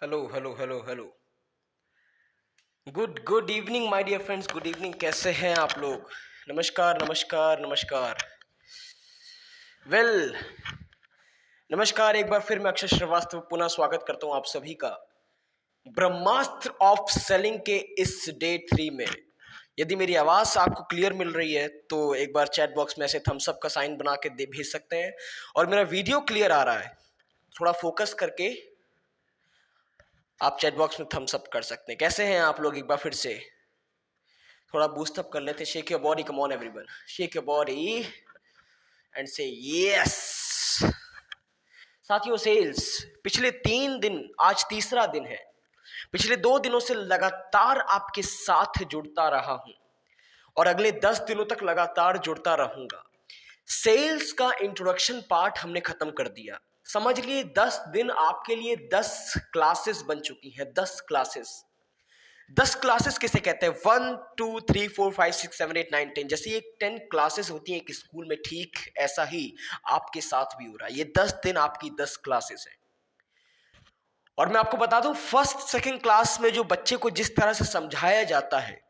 Hello hello hello hello. Good evening my dear friends, good evening. कैसे हैं आप लोग? नमस्कार नमस्कार नमस्कार। वेल नमस्कार, एक बार फिर मैं अक्षय श्रीवास्तव पुनः स्वागत करता हूं आप सभी का ब्रह्मास्त्र ऑफ सेलिंग के इस डे 3 में। यदि मेरी आवाज आपको क्लियर मिल रही है तो एक बार चैट बॉक्स में ऐसे थम्स अप का साइन बना के भेज सकते हैं। और मेरा वीडियो क्लियर आ रहा है, थोड़ा फोकस करके आप चैट बॉक्स में थम्स अप कर सकते हैं। कैसे हैं आप लोग? एक बार फिर से थोड़ा बूस्ट अप कर लेते हैं। Shake your body, come on everyone, shake your body and से यस। साथियों, सेल्स पिछले 3 दिन, आज तीसरा दिन है, पिछले 2 दिनों से लगातार आपके साथ जुड़ता रहा हूं और अगले 10 दिनों तक लगातार जुड़ता रहूंगा। सेल्स का इंट्रोडक्शन पार्ट हमने खत्म कर दिया। समझ लिए 10 दिन आपके लिए 10 क्लासेस बन चुकी हैं। 10 क्लासेस। 10 क्लासेस किसे कहते हैं? 1 2 3 4 5 6 7 8 9 10। जैसे एक 10 क्लासेस होती है एक स्कूल में, ठीक ऐसा ही आपके साथ भी हो रहा है। ये 10 दिन आपकी 10 क्लासेस है। और मैं आपको बता दूं, फर्स्ट सेकंड क्लास में जो बच्चे को जिस तरह से समझाया जाता है,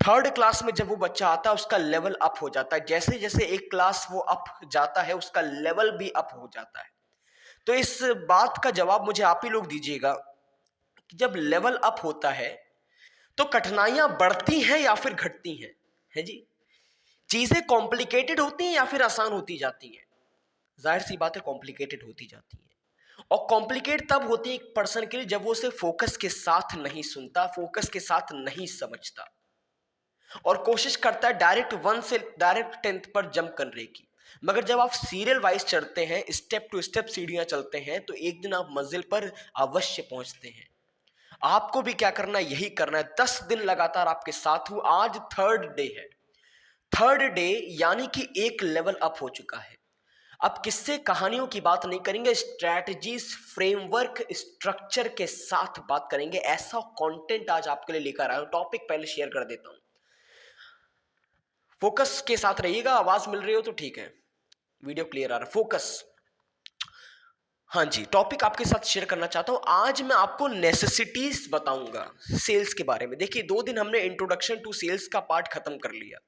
थर्ड क्लास में जब वो बच्चा आता है उसका लेवल अप हो जाता है। जैसे जैसे एक क्लास वो अप जाता है उसका लेवल भी अप हो जाता है। तो इस बात का जवाब मुझे आप ही लोग दीजिएगा कि जब लेवल अप होता है तो कठिनाइयां बढ़ती हैं या फिर घटती हैं? है जी? चीजें कॉम्प्लिकेटेड होती हैं या फिर आसान होती जाती हैं? जाहिर सी बात है, कॉम्प्लिकेटेड होती जाती है। और कॉम्प्लिकेट तब होती है एक पर्सन के लिए जब वो उसे फोकस के साथ नहीं सुनता, फोकस के साथ नहीं समझता और कोशिश करता है डायरेक्ट 1 से डायरेक्ट 10th पर जंप करने की। मगर जब आप सीरियल वाइज चढ़ते हैं, स्टेप टू स्टेप सीढ़ियां चलते हैं, तो एक दिन आप मंजिल पर अवश्य पहुंचते हैं। आपको भी क्या करना है? यही करना है। 10 दिन लगातार आपके साथ हूं। आज थर्ड डे है। थर्ड डे यानी कि एक लेवल अप हो चुका है। अब किससे कहानियों की बात नहीं करेंगे, स्ट्रैटेजीज, फ्रेमवर्क, स्ट्रक्चर के साथ बात करेंगे। ऐसा कंटेंट आज आपके लिए लेकर आया हूं। टॉपिक पहले शेयर कर देता हूं, फोकस के साथ रहिएगा। आवाज मिल रही हो तो ठीक है, वीडियो क्लियर आ रहा है, फोकस। हाँ जी, टॉपिक आपके साथ शेयर करना चाहता हूं। आज मैं आपको नेसेसिटीज बताऊंगा सेल्स के बारे में। देखिए, 2 दिन हमने इंट्रोडक्शन टू सेल्स का पार्ट खत्म कर लिया।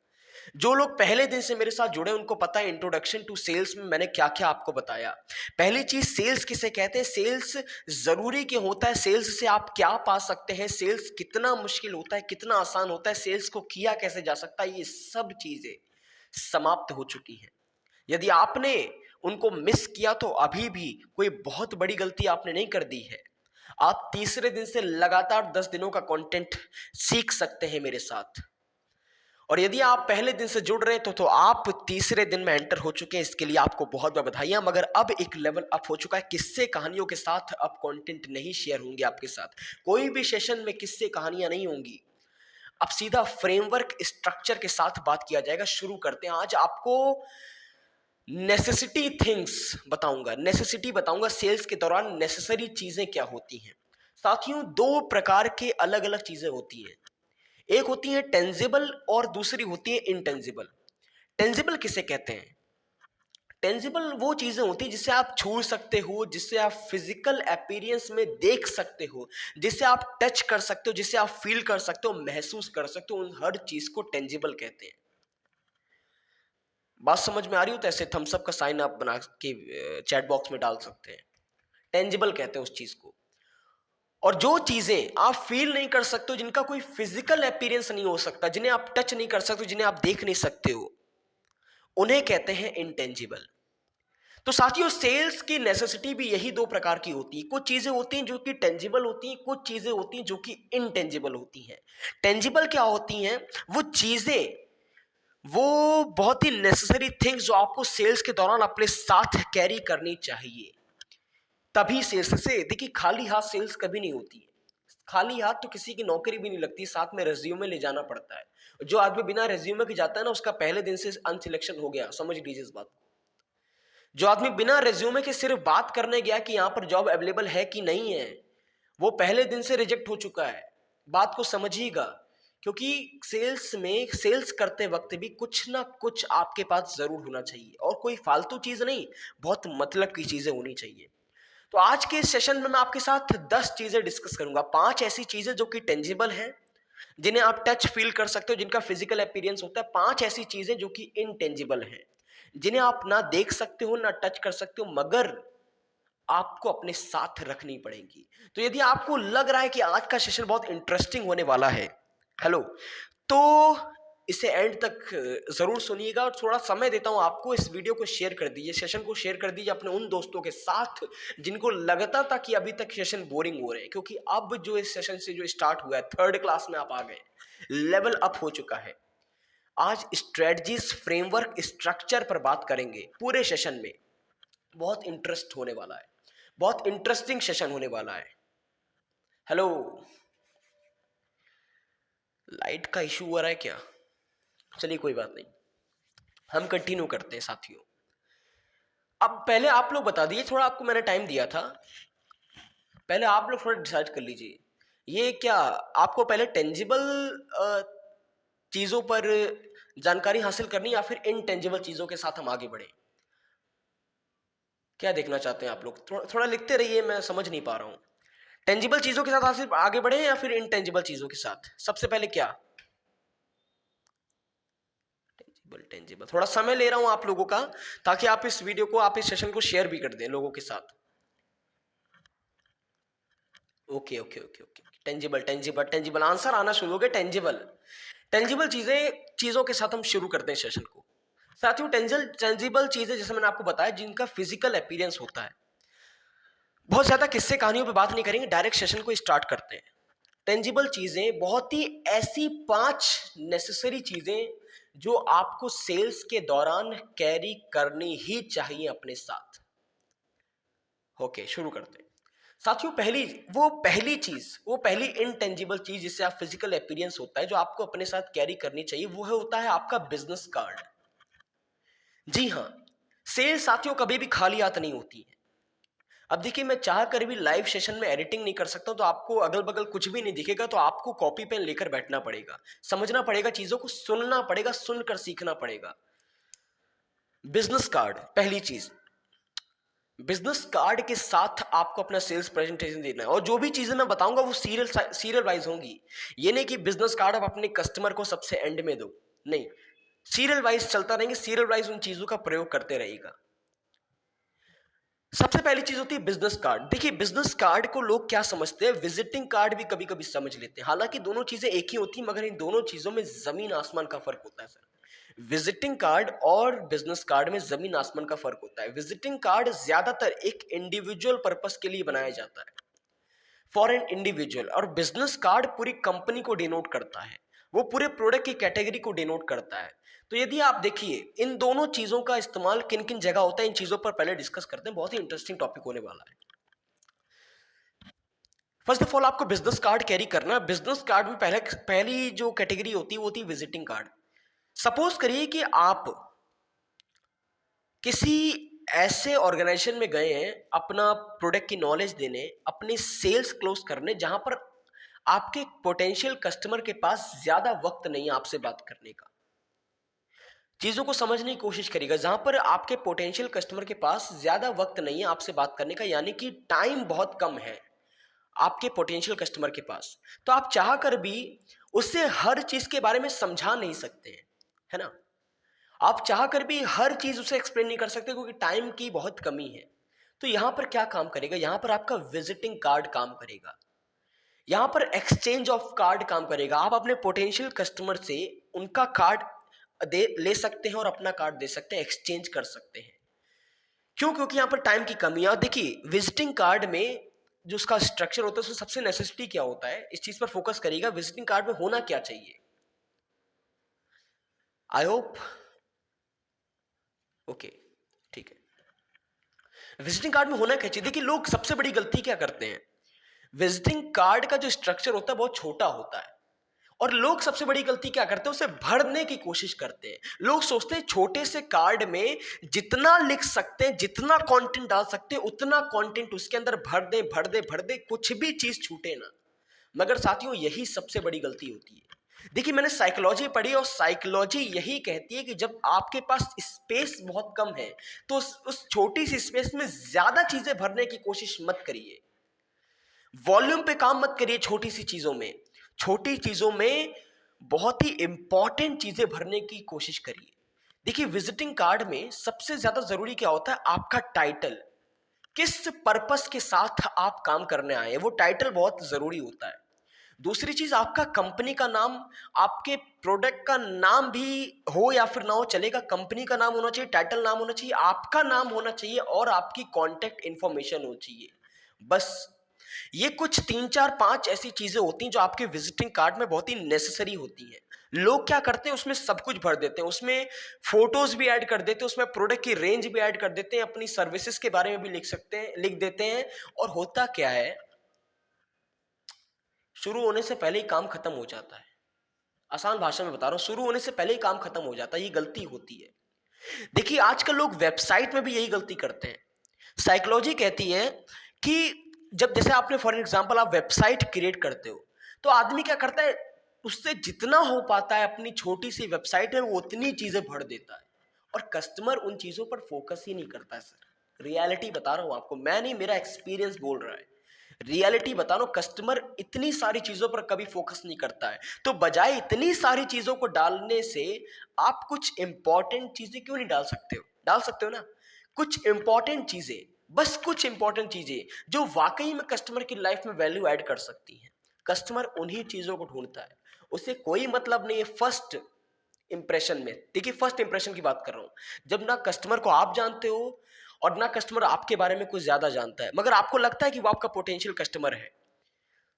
जो लोग पहले दिन से मेरे साथ जुड़े उनको पता है इंट्रोडक्शन टू सेल्स में मैंने क्या क्या आपको बताया। पहली चीज, सेल्स किसे कहते हैं, सेल्स जरूरी क्यों होता है, सेल्स से आप क्या पा सकते हैं, सेल्स कितना मुश्किल होता है, कितना आसान होता है, सेल्स को किया कैसे जा सकता है, ये सब चीजें समाप्त हो चुकी हैं। यदि आपने उनको मिस किया तो अभी भी कोई बहुत बड़ी गलती आपने नहीं कर दी है। आप तीसरे दिन से लगातार 10 दिनों का कंटेंट सीख सकते हैं मेरे साथ। और यदि आप पहले दिन से जुड़ रहे हैं तो आप तीसरे दिन में एंटर हो चुके हैं, इसके लिए आपको बहुत बहुत बधाइयां। मगर अब एक लेवल अप हो चुका है। किस्से कहानियों के साथ अब कंटेंट नहीं शेयर होंगे आपके साथ। कोई भी सेशन में किस्से कहानियां नहीं होंगी। अब सीधा फ्रेमवर्क, स्ट्रक्चर के साथ बात किया जाएगा। शुरू करते हैं। आज आपको नेसेसिटी थिंग्स बताऊंगा, नेसेसिटी बताऊंगा। सेल्स के दौरान नेसेसरी चीजें क्या होती हैं। साथियों, 2 प्रकार के अलग अलग चीजें होती हैं। एक होती है टेंजिबल और दूसरी होती है इनटेंजिबल। टेंजिबल किसे कहते हैं? टेंजिबल वो चीजें होती हैं जिसे आप छू सकते हो, जिसे आप फिजिकल अपीयरेंस में देख सकते हो, जिसे आप टच कर सकते हो, जिसे आप फील कर सकते हो, महसूस कर सकते हो। उन हर चीज को टेंजिबल कहते हैं। बात समझ में आ रही हो तो ऐसे थम्स अप का साइन आप बना के चैट बॉक्स में डाल सकते हैं। टेंजिबल कहते हैं उस चीज को। और जो चीजें आप फील नहीं कर सकते हो, जिनका कोई फिजिकल अपीयरेंस नहीं हो सकता, जिन्हें आप टच नहीं कर सकते हो, जिन्हें आप देख नहीं सकते हो, उन्हें कहते हैं इंटेंजिबल। तो साथियों, सेल्स की नेसेसिटी भी यही 2 प्रकार की होती है। कुछ चीजें होती हैं जो कि टेंजिबल होती हैं, कुछ चीजें होती हैं जो कि इनटेंजिबल होती हैं। टेंजिबल क्या होती हैं? वो चीजें, वो बहुत ही नेसेसरी थिंग्स जो आपको सेल्स के दौरान अपने साथ कैरी करनी चाहिए, तभी सेल्स से। देखिए, खाली हाथ सेल्स कभी नहीं होती है। खाली हाथ तो किसी की नौकरी भी नहीं लगती, साथ में रेज्यूमे ले जाना पड़ता है। जो आदमी बिना रेज्यूमे के जाता है ना, उसका पहले दिन से अनसिलेक्शन हो गया, समझ लीजिए इस बात को। जो आदमी बिना रेज्यूमे के सिर्फ बात करने गया कि यहां पर जॉब अवेलेबल है कि नहीं है, वो पहले दिन से रिजेक्ट हो चुका है। बात को समझिएगा, क्योंकि सेल्स में, सेल्स करते वक्त भी कुछ ना कुछ आपके पास जरूर होना चाहिए, और कोई फालतू चीज नहीं, बहुत मतलब की चीजें होनी चाहिए। तो आज के इस सेशन में मैं आपके साथ 10 चीजें डिस्कस करूंगा। 5 ऐसी चीजें जो कि टेंजिबल हैं, जिन्हें आप टच फील कर सकते हो, जिनका फिजिकल अपीयरेंस होता है। 5 ऐसी चीजें जो कि इनटेंजिबल हैं, जिन्हें आप ना देख सकते हो ना टच कर सकते हो, मगर आपको अपने साथ रखनी पड़ेगी। तो यदि आपको लग रहा है कि आज का सेशन बहुत इंटरेस्टिंग होने वाला है, हेलो, तो इसे एंड तक जरूर सुनिएगा। और थोड़ा समय देता हूं आपको, इस वीडियो को शेयर कर दीजिए, सेशन को शेयर कर दीजिए अपने उन दोस्तों के साथ जिनको लगता था कि अभी तक सेशन बोरिंग हो रहे हैं, क्योंकि अब जो इस सेशन से जो स्टार्ट हुआ है, 3rd क्लास में आप आ गए, लेवल अप हो चुका है। आज स्ट्रेटजीज, फ्रेमवर्क, स्ट्रक्चर पर बात करेंगे पूरे सेशन में। बहुत इंटरेस्ट होने वाला है, बहुत इंटरेस्टिंग सेशन होने वाला है। हेलो, लाइट का इशू हो रहा है क्या? चलिए कोई बात नहीं, हम कंटिन्यू करते हैं साथियों। अब पहले आप लोग बता दीजिए, थोड़ा आपको मैंने टाइम दिया था, पहले आप लोग थोड़ा डिसाइड कर लीजिए, ये क्या आपको पहले टेंजिबल चीजों पर जानकारी हासिल करनी या फिर इनटेंजिबल चीजों के साथ हम आगे बढ़े? क्या देखना चाहते हैं आप लोग? थोड़ा लिखते रहिए, मैं समझ नहीं पा रहा हूं। टेंजिबल चीजों के साथ आगे बढ़े या फिर इनटेंजिबल चीजों के साथ? सबसे पहले क्या टेंजिबल? थोड़ा समय ले रहा हूं आप लोगों का, ताकि आप इस वीडियो को, आप इस सेशन को शेयर भी कर दें लोगों के साथ। Okay okay okay okay, tangible tangible tangible, answer आना शुरू हो गया। टेंजिबल टेंजिबल चीजों के साथ हम शुरू करते हैं सेशन को। साथियों, टेंजिबल चीजें, जैसे मैंने आपको बताया, जिनका फिजिकल अपीयरेंस होता है। बहुत ज्यादा किस्से कहानियों पे बात नहीं करेंगे, डायरेक्ट सेशन को स्टार्ट करते हैं। टेंजिबल चीजें बहुत ही ऐसी 5 नेसेसरी चीजें जो आपको सेल्स के दौरान कैरी करनी ही चाहिए अपने साथ। ओके, शुरू करते हैं साथियों। पहली इनटेंजिबल चीज जिससे आप फिजिकल अपीयरेंस होता है, जो आपको अपने साथ कैरी करनी चाहिए, वो होता है आपका बिजनेस कार्ड। जी हाँ, सेल्स साथियों कभी भी खाली हाथ नहीं होती है। अब देखिए, मैं चाह कर भी लाइव सेशन में एडिटिंग नहीं कर सकता, तो आपको अगल बगल कुछ भी नहीं दिखेगा, तो आपको कॉपी पेन लेकर बैठना पड़ेगा, समझना पड़ेगा, चीजों को सुनना पड़ेगा, सुनकर सीखना पड़ेगा। बिजनेस कार्ड पहली चीज। बिजनेस कार्ड के साथ आपको अपना सेल्स प्रेजेंटेशन देना है, और जो भी चीजें मैं बताऊंगा वो सीरियल वाइज होंगी। ये नहीं कि बिजनेस कार्ड आप अपने कस्टमर को सबसे एंड में दो, नहीं, सीरियल वाइज चलता रहेंगे, सीरियल वाइज उन चीजों का प्रयोग करते रहेगा। सबसे पहली चीज होती है बिजनेस कार्ड। देखिए, बिजनेस कार्ड को लोग क्या समझते हैं, विजिटिंग कार्ड भी कभी कभी समझ लेते हैं। हालांकि दोनों चीजें एक ही होती हैं, मगर इन दोनों चीजों में जमीन आसमान का फर्क होता है सर। विजिटिंग कार्ड और बिजनेस कार्ड में जमीन आसमान का फर्क होता है। विजिटिंग कार्ड ज्यादातर एक इंडिविजुअल पर्पस के लिए बनाया जाता है, फॉर एन इंडिविजुअल, और बिजनेस कार्ड पूरी कंपनी को डिनोट करता है, वो पूरे प्रोडक्ट की कैटेगरी को डिनोट करता है। तो यदि आप देखिए, इन दोनों चीजों का इस्तेमाल किन किन जगह होता है, इन चीजों पर पहले डिस्कस करते हैं। बहुत ही इंटरेस्टिंग टॉपिक होने वाला है। फर्स्ट ऑफ ऑल, आपको बिजनेस कार्ड कैरी करना है। बिजनेस कार्ड में पहली जो कैटेगरी होती है वो होती है विजिटिंग कार्ड। सपोज करिए कि आप किसी ऐसे ऑर्गेनाइजेशन में गए हैं अपना प्रोडक्ट की नॉलेज देने, अपनी सेल्स क्लोज करने, जहां पर आपके पोटेंशियल कस्टमर के पास ज्यादा वक्त नहीं है आपसे बात करने का। चीजों को समझने की कोशिश करिएगा, जहां पर आपके पोटेंशियल कस्टमर के पास ज्यादा वक्त नहीं है आपसे बात करने का, यानी कि टाइम बहुत कम है आपके पोटेंशियल कस्टमर के पास, तो आप चाह कर भी उससे हर चीज के बारे में समझा नहीं सकते हैं, है ना। आप चाह कर भी हर चीज उसे एक्सप्लेन नहीं कर सकते, क्योंकि टाइम की बहुत कमी है। तो यहां पर क्या काम करेगा, यहां पर आपका विजिटिंग कार्ड काम करेगा, यहां पर एक्सचेंज ऑफ कार्ड काम करेगा। आप अपने पोटेंशियल कस्टमर से उनका कार्ड ले सकते हैं और अपना कार्ड दे सकते हैं, एक्सचेंज कर सकते हैं। क्यों? क्योंकि यहां पर टाइम की कमी है। देखिए, विजिटिंग कार्ड में जो उसका स्ट्रक्चर होता है, उसमें सबसे नेसेसिटी क्या होता है, इस चीज पर फोकस करिएगा। विजिटिंग कार्ड में होना क्या चाहिए? आई होप ओके, ठीक है। विजिटिंग कार्ड में होना क्या चाहिए? देखिए, लोग सबसे बड़ी गलती क्या करते हैं, विजिटिंग कार्ड का जो स्ट्रक्चर होता है बहुत छोटा होता है, और लोग सबसे बड़ी गलती क्या करते हैं, उसे भरने की कोशिश करते हैं। लोग सोचते हैं छोटे से कार्ड में जितना लिख सकते हैं, जितना कंटेंट डाल सकते हैं, उतना कंटेंट उसके अंदर भर दे, कुछ भी चीज छूटे ना। मगर साथियों, यही सबसे बड़ी गलती होती है। देखिए, मैंने साइकोलॉजी पढ़ी और साइकोलॉजी यही कहती है कि जब आपके पास स्पेस बहुत कम है तो उस छोटी सी स्पेस में ज्यादा चीजें भरने की कोशिश मत करिए। वॉल्यूम पे काम मत करिए छोटी सी चीजों में। छोटी चीजों में बहुत ही इंपॉर्टेंट चीजें भरने की कोशिश करिए। देखिए, विजिटिंग कार्ड में सबसे ज्यादा जरूरी क्या होता है? आपका टाइटल। किस पर्पस के साथ आप काम करने आए हैं, वो टाइटल बहुत जरूरी होता है। दूसरी चीज, आपका कंपनी का नाम। आपके प्रोडक्ट का नाम भी हो या फिर ना हो चलेगा, कंपनी का नाम होना चाहिए, टाइटल नाम होना चाहिए, आपका नाम होना चाहिए और आपकी कॉन्टेक्ट इंफॉर्मेशन होनी चाहिए। बस ये कुछ 3 4 5 ऐसी चीजें होती हैं जो आपके विजिटिंग कार्ड में बहुत ही नेसेसरी होती हैं। लोग क्या करते हैं, उसमें सब कुछ भर देते हैं, उसमें फोटोज भी ऐड कर देते हैं, उसमें प्रोडक्ट की रेंज भी ऐड कर देते हैं, अपनी सर्विसेज के बारे में भी लिख देते हैं। और होता क्या है, शुरू होने से पहले ही काम खत्म हो जाता है। आसान भाषा में बता रहा हूं, शुरू होने से पहले ही काम खत्म हो जाता है। ये गलती होती है। देखिए, आजकल लोग वेबसाइट में भी यही गलती करते हैं। साइकोलॉजी कहती है कि जब जैसे आपने फॉर एग्जांपल आप वेबसाइट क्रिएट करते हो तो आदमी क्या करता है, उससे जितना हो पाता है अपनी छोटी सी वेबसाइट में वो उतनी चीजें भर देता है और कस्टमर उन चीजों पर फोकस ही नहीं करता है। सर, रियलिटी बता रहा हूं आपको, मैं नहीं, मेरा एक्सपीरियंस बोल रहा है। रियलिटी बता रहा हूं, कस्टमर इतनी सारी चीजों पर कभी फोकस नहीं करता है। तो बजाय इतनी सारी चीजों को डालने से आप कुछ इंपॉर्टेंट चीजें क्यों नहीं डाल सकते हो? डाल सकते हो ना, कुछ इंपॉर्टेंट चीजें, बस कुछ इंपॉर्टेंट चीजें जो वाकई में कस्टमर की लाइफ में वैल्यू ऐड कर सकती हैं। कस्टमर उन्हीं चीजों को ढूंढता है, उसे कोई मतलब नहीं है फर्स्ट इंप्रेशन में। देखिए, फर्स्ट इंप्रेशन की बात कर रहा हूं, जब ना कस्टमर को आप जानते हो और ना कस्टमर आपके बारे में कुछ ज्यादा जानता है, मगर आपको लगता है कि वो आपका पोटेंशियल कस्टमर है,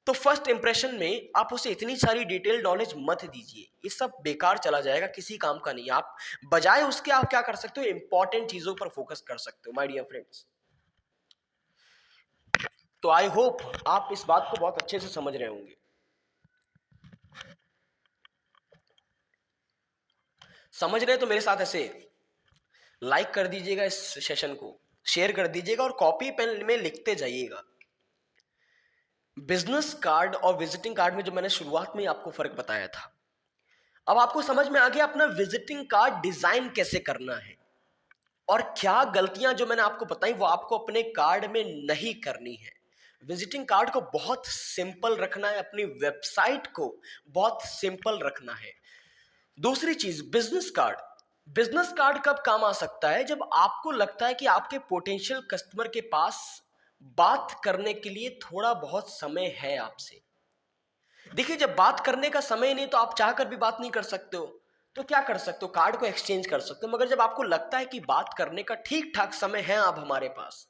तो फर्स्ट इंप्रेशन में आप उसे इतनी सारी डिटेल नॉलेज मत दीजिए। ये सब बेकार चला जाएगा, किसी काम का नहीं। आप बजाय उसके आप क्या कर सकते हो, इंपॉर्टेंट चीजों पर फोकस कर सकते हो माय डियर फ्रेंड्स। तो आई होप आप इस बात को बहुत अच्छे से समझ रहे होंगे। समझ रहे हैं तो मेरे साथ ऐसे लाइक कर दीजिएगा, इस सेशन को शेयर कर दीजिएगा और कॉपी पेन में लिखते जाइएगा। बिजनेस कार्ड और विजिटिंग कार्ड में जो मैंने शुरुआत में आपको फर्क बताया था, अब आपको समझ में आ गया अपना विजिटिंग कार्ड डिजाइन कैसे करना है और क्या गलतियां जो मैंने आपको बताई वो आपको अपने कार्ड में नहीं करनी है। विजिटिंग कार्ड को बहुत सिंपल रखना है, अपनी वेबसाइट को बहुत सिंपल रखना है। दूसरी चीज, बिजनेस कार्ड। बिजनेस कार्ड कब काम आ सकता है? जब आपको लगता है कि आपके पोटेंशियल कस्टमर के पास बात करने के लिए थोड़ा बहुत समय है आपसे। देखिए, जब बात करने का समय नहीं तो आप चाहकर भी बात नहीं कर सकते हो, तो क्या कर सकते हो, कार्ड को एक्सचेंज कर सकते हो। मगर जब आपको लगता है कि बात करने का ठीक ठाक समय है अब हमारे पास,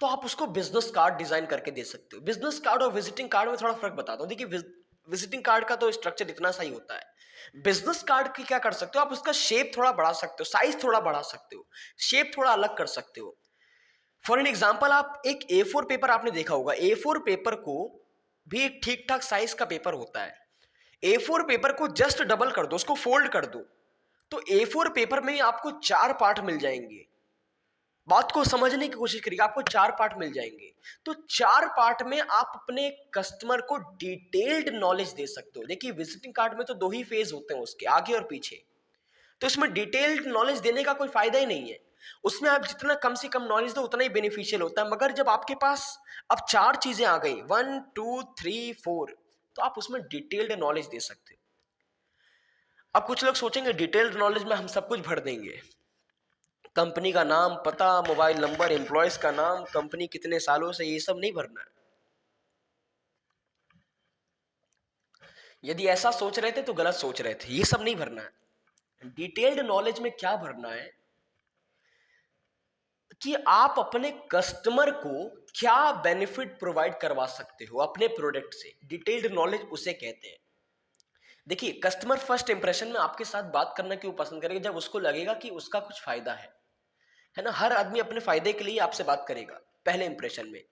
तो आप उसको बिजनेस कार्ड डिजाइन करके दे सकते हो। बिजनेस कार्ड और विजिटिंग कार्ड में थोड़ा फर्क बताता हूं। देखिए, विजिटिंग कार्ड का तो स्ट्रक्चर इतना सही होता है। बिजनेस कार्ड की क्या कर सकते हो, आप उसका शेप थोड़ा बढ़ा सकते हो, साइज थोड़ा बढ़ा सकते हो, शेप थोड़ा अलग कर सकते हो। फॉर एन एग्जाम्पल, आप एक A4 पेपर आपने देखा होगा, A4 पेपर को भी एक ठीक ठाक साइज का पेपर होता है। A4 पेपर को जस्ट डबल कर दो, उसको फोल्ड कर दो, तो A4 पेपर में आपको 4 पार्ट मिल जाएंगे। बात को समझने की कोशिश करिए, आपको 4 पार्ट मिल जाएंगे। तो 4 पार्ट में आप अपने कस्टमर को डिटेल्ड नॉलेज दे सकते हो। देखिए, विजिटिंग कार्ड में तो 2 ही फेज होते हैं उसके, आगे और पीछे। तो इसमें डिटेल्ड नॉलेज देने का कोई फायदा ही नहीं है। उसमें आप जितना कम से कम नॉलेज दो उतना ही बेनिफिशियल होता है। मगर जब आपके पास अब 4 चीजें आ गई, 1 2 3 4, तो आप उसमें डिटेल्ड नॉलेज दे सकते हो। अब कुछ लोग सोचेंगे डिटेल्ड नॉलेज में हम सब कुछ भर देंगे, कंपनी का नाम, पता, मोबाइल नंबर, एम्प्लॉयज का नाम, कंपनी कितने सालों से, ये सब नहीं भरना है। यदि ऐसा सोच रहे थे तो गलत सोच रहे थे, ये सब नहीं भरना है। डिटेल्ड नॉलेज में क्या भरना है कि आप अपने कस्टमर को क्या बेनिफिट प्रोवाइड करवा सकते हो अपने प्रोडक्ट से। डिटेल्ड नॉलेज उसे कहते हैं। देखिए, कस्टमर फर्स्ट इंप्रेशन में आपके साथ बात करना क्यों पसंद करेगा? जब उसको लगेगा कि उसका कुछ फायदा है ना। हर आदमी अपने फायदे के लिए आपसे बात करेगा पहले इंप्रेशन में।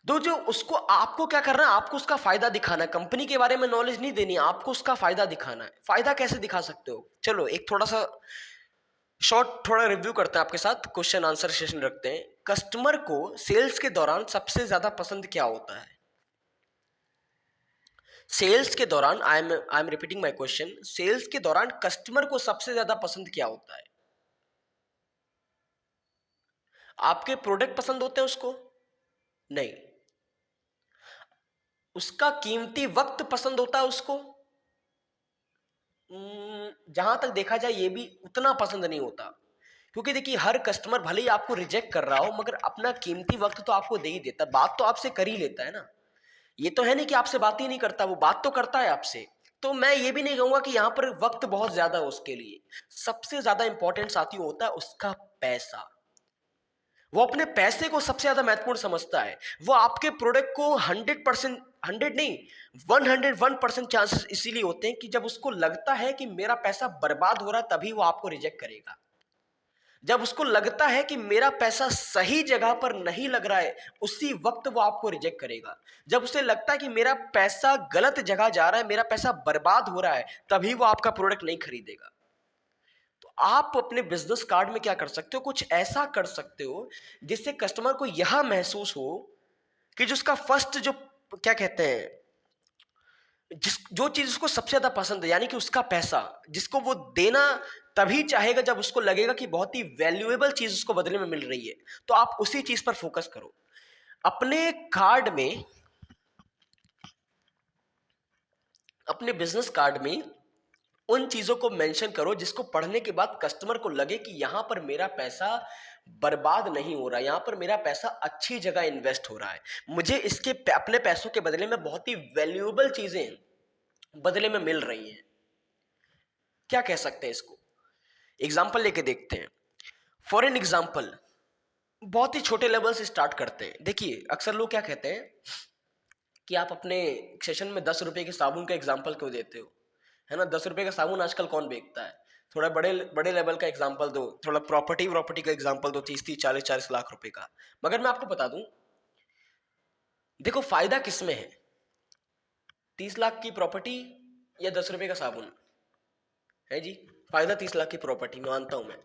तो जो उसको, आपको क्या करना है, आपको उसका फायदा दिखाना है। कंपनी के बारे में नॉलेज नहीं देनी है, आपको उसका फायदा दिखाना है। फायदा कैसे दिखा सकते हो? चलो एक थोड़ा सा शॉर्ट थोड़ा रिव्यू करते हैं आपके साथ, क्वेश्चन आंसर सेशन रखते हैं। कस्टमर को सेल्स के दौरान सबसे ज्यादा पसंद क्या होता है? सेल्स के दौरान I am repeating my question, sales के दौरान कस्टमर को सबसे ज्यादा पसंद क्या होता है? आपके प्रोडक्ट पसंद होते हैं उसको? नहीं। उसका कीमती वक्त पसंद होता है उसको? जहां तक देखा जाए ये भी उतना पसंद नहीं होता, क्योंकि देखिए हर कस्टमर भले ही आपको रिजेक्ट कर रहा हो मगर अपना कीमती वक्त तो आपको दे ही देता है, बात तो आपसे कर ही लेता है ना। ये तो है नहीं कि आपसे बात ही नहीं करता, वो बात तो करता है आपसे। तो मैं ये भी नहीं कहूंगा कि यहाँ पर वक्त बहुत ज्यादा है उसके लिए। सबसे ज्यादा इंपॉर्टेंट साथियों होता है उसका पैसा। वो अपने पैसे को सबसे ज्यादा महत्वपूर्ण समझता है। वो आपके प्रोडक्ट को 100%, 100 नहीं, 101% चांसेस इसीलिए होते हैं कि जब उसको लगता है कि मेरा पैसा बर्बाद हो रहा है तभी वो आपको रिजेक्ट करेगा। जब उसको लगता है कि मेरा पैसा सही जगह पर नहीं लग रहा है उसी वक्त वो आपको रिजेक्ट करेगा। जब उसे लगता है कि मेरा पैसा गलत जगह जा रहा है, मेरा पैसा बर्बाद हो रहा है, तभी वो आपका प्रोडक्ट नहीं खरीदेगा। तो आप अपने बिजनेस कार्ड में क्या कर सकते हो, कुछ ऐसा कर सकते हो जिससे कस्टमर को यह महसूस हो कि जो उसका फर्स्ट जो क्या कहते हैं, जिस जो चीज उसको सबसे ज्यादा पसंद है, यानी कि उसका पैसा, जिसको वो देना तभी चाहेगा जब उसको लगेगा कि बहुत ही वैल्यूएबल चीज उसको बदले में मिल रही है। तो आप उसी चीज पर फोकस करो। अपने कार्ड में, अपने बिजनेस कार्ड में उन चीजों को मेंशन करो जिसको पढ़ने के बाद कस्टमर को लगे कि यहां पर मेरा पैसा बर्बाद नहीं हो रहा, यहां पर मेरा पैसा अच्छी जगह इन्वेस्ट हो रहा है, मुझे इसके अपने पैसों के बदले में बहुत ही वैल्यूएबल चीजें बदले में मिल रही हैं। क्या कह सकते हैं इसको? एग्जाम्पल लेके देखते हैं। फॉर एन एग्जाम्पल, बहुत ही छोटे लेवल से स्टार्ट करते हैं। देखिए अक्सर लोग क्या कहते हैं कि आप अपने सेशन में 10 रुपए के साबुन का एग्जाम्पल क्यों देते हो, है ना? 10 रुपए का साबुन आजकल कौन बेचता है? थोड़ा बड़े बड़े लेवल का एग्जाम्पल दो, थोड़ा प्रॉपर्टी का एग्जाम्पल दो, 30-30, 40-40 लाख रुपए का। मगर मैं आपको बता दूं, देखो फायदा किसमें है, 30 लाख की प्रॉपर्टी या 10 रुपए का साबुन? है जी, फायदा 30 लाख की प्रॉपर्टी, मानता हूं मैं।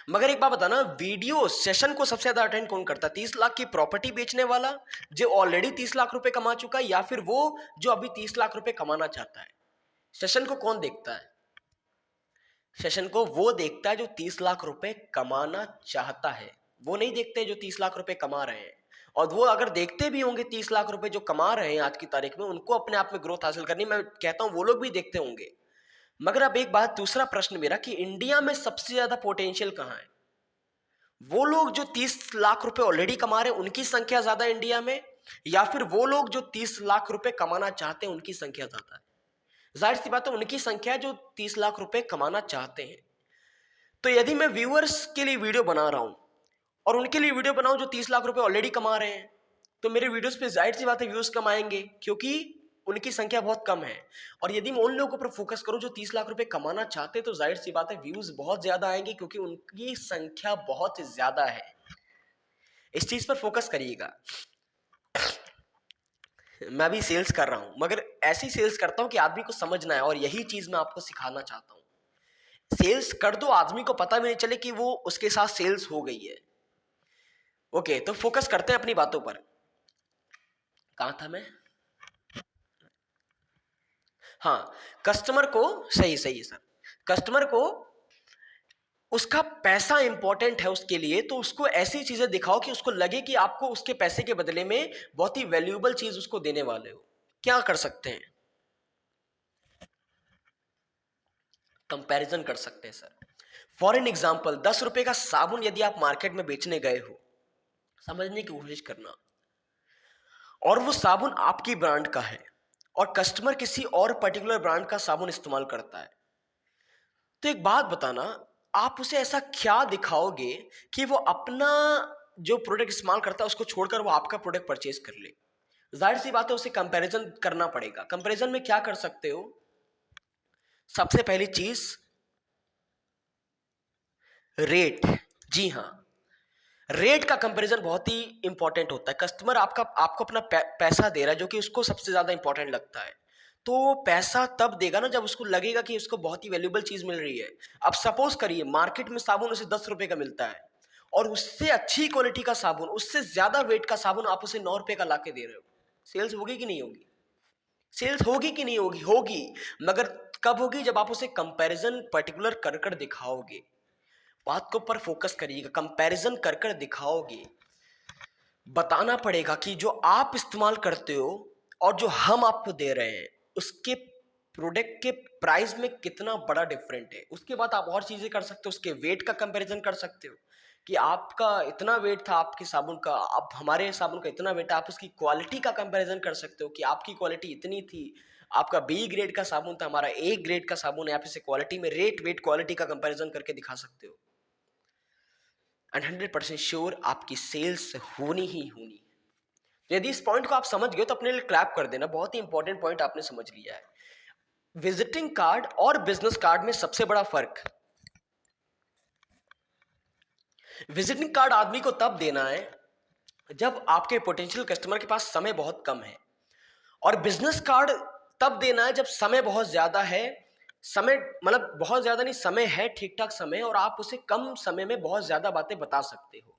मगर एक बात बताना, वीडियो सेशन को सबसे ज्यादा अटेंड कौन करता है? 30 लाख की प्रॉपर्टी बेचने वाला जो ऑलरेडी 30 लाख रुपए कमा चुका है, या फिर वो जो अभी 30 लाख रुपए कमाना चाहता है? सेशन को कौन देखता है? सेशन को वो देखता है जो 30 लाख रुपए कमाना चाहता है, वो नहीं देखते जो 30 लाख रुपए कमा रहे हैं। और वो अगर देखते भी होंगे 30 लाख रुपए जो कमा रहे हैं आज की तारीख में, उनको अपने आप में ग्रोथ हासिल करनी, मैं कहता हूं वो लोग भी देखते होंगे। मगर अब एक बात, दूसरा प्रश्न मेरा कि इंडिया में सबसे ज्यादा पोटेंशियल कहां है? वो लोग जो 30 लाख रुपए ऑलरेडी कमा रहे हैं उनकी संख्या ज्यादा इंडिया में, या फिर वो लोग जो 30 लाख रुपए कमाना चाहते हैं उनकी संख्या ज्यादा है? जाहिर सी बात है उनकी संख्या है जो 30 लाख रुपए कमाना चाहते हैं। तो यदि मैं व्यूअर्स के लिए वीडियो बना रहा हूं और उनके लिए वीडियो बनाऊं जो 30 लाख रुपए ऑलरेडी कमा रहे हैं, तो मेरे वीडियोस पे जाहिर सी बात है व्यूज कम आएंगे, क्योंकि उनकी संख्या बहुत कम है। और यदि मैं उन लोगों पर फोकस करूं जो 30 लाख रुपए कमाना चाहते हैं, तो जाहिर सी बात है व्यूज बहुत ज्यादा आएंगे, क्योंकि उनकी संख्या बहुत ज्यादा है। इस चीज पर फोकस करिएगा। मैं भी सेल्स कर रहा हूं, मगर ऐसी सेल्स करता हूं कि आदमी को समझना है, और यही चीज मैं आपको सिखाना चाहता हूं। सेल्स कर दो, आदमी को पता भी नहीं चले कि वो उसके साथ सेल्स हो गई है। ओके, तो फोकस करते हैं अपनी बातों पर। कहां था मैं? हाँ, कस्टमर को, सही सही है सर, कस्टमर को उसका पैसा इंपॉर्टेंट है उसके लिए, तो उसको ऐसी चीजें दिखाओ कि उसको लगे कि आपको उसके पैसे के बदले में बहुत ही वैल्यूएबल चीज उसको देने वाले हो। क्या कर सकते हैं? कंपैरिजन कर सकते हैं सर। फॉर एन एग्जाम्पल, 10 रुपए का साबुन यदि आप मार्केट में बेचने गए हो, समझने की कोशिश करना, और वो साबुन आपकी ब्रांड का है और कस्टमर किसी और पर्टिकुलर ब्रांड का साबुन इस्तेमाल करता है, तो एक बात बताना, आप उसे ऐसा क्या दिखाओगे कि वो अपना जो प्रोडक्ट इस्तेमाल करता है उसको छोड़कर वो आपका प्रोडक्ट परचेज कर ले? जाहिर सी बात है उसे कंपैरिजन करना पड़ेगा। कंपैरिजन में क्या कर सकते हो? सबसे पहली चीज, रेट। जी हाँ, रेट का कंपैरिजन बहुत ही इंपॉर्टेंट होता है। कस्टमर आपको अपना पैसा दे रहा है जो कि उसको सबसे ज्यादा इंपॉर्टेंट लगता है, तो पैसा तब देगा ना जब उसको लगेगा कि उसको बहुत ही वैल्यूएबल चीज मिल रही है। अब सपोज करिए मार्केट में साबुन उसे 10 रुपए का मिलता है, और उससे अच्छी क्वालिटी का साबुन, उससे ज्यादा वेट का साबुन आप उसे 9 रुपए का ला के दे रहे हो, सेल्स होगी कि नहीं होगी? सेल्स होगी कि नहीं होगी? होगी, मगर कब होगी? जब आप उसे कंपैरिजन पर्टिकुलर कर कर दिखाओगे। बात को पर फोकस करिएगा, कंपैरिजन कर कर दिखाओगे, बताना पड़ेगा कि जो आप इस्तेमाल करते हो और जो हम आपको दे रहे हैं उसके प्रोडक्ट के प्राइस में कितना बड़ा डिफरेंट है। उसके बाद आप और चीजें कर सकते हो, उसके वेट का कंपैरिजन कर सकते हो कि आपका इतना वेट था आपके साबुन का, अब हमारे साबुन का इतना वेट है। आप उसकी क्वालिटी का कंपैरिजन कर सकते हो कि आपकी क्वालिटी इतनी थी, आपका बी ग्रेड का साबुन था, हमारा ए ग्रेड का साबुन है। आप इसे क्वालिटी में रेट वेट क्वालिटी का कंपैरिजन करके दिखा सकते हो एंड 100% श्योर आपकी सेल्स होनी ही होनी। यदि इस पॉइंट को आप समझ गए तो अपने लिए क्लैप कर देना, बहुत ही इंपॉर्टेंट पॉइंट आपने समझ लिया है। विजिटिंग कार्ड और बिजनेस कार्ड में सबसे बड़ा फर्क, विजिटिंग कार्ड आदमी को तब देना है जब आपके पोटेंशियल कस्टमर के पास समय बहुत कम है, और बिजनेस कार्ड तब देना है जब समय बहुत ज्यादा है। समय मतलब बहुत ज्यादा नहीं, समय है ठीक ठाक समय, और आप उसे कम समय में बहुत ज्यादा बातें बता सकते हो।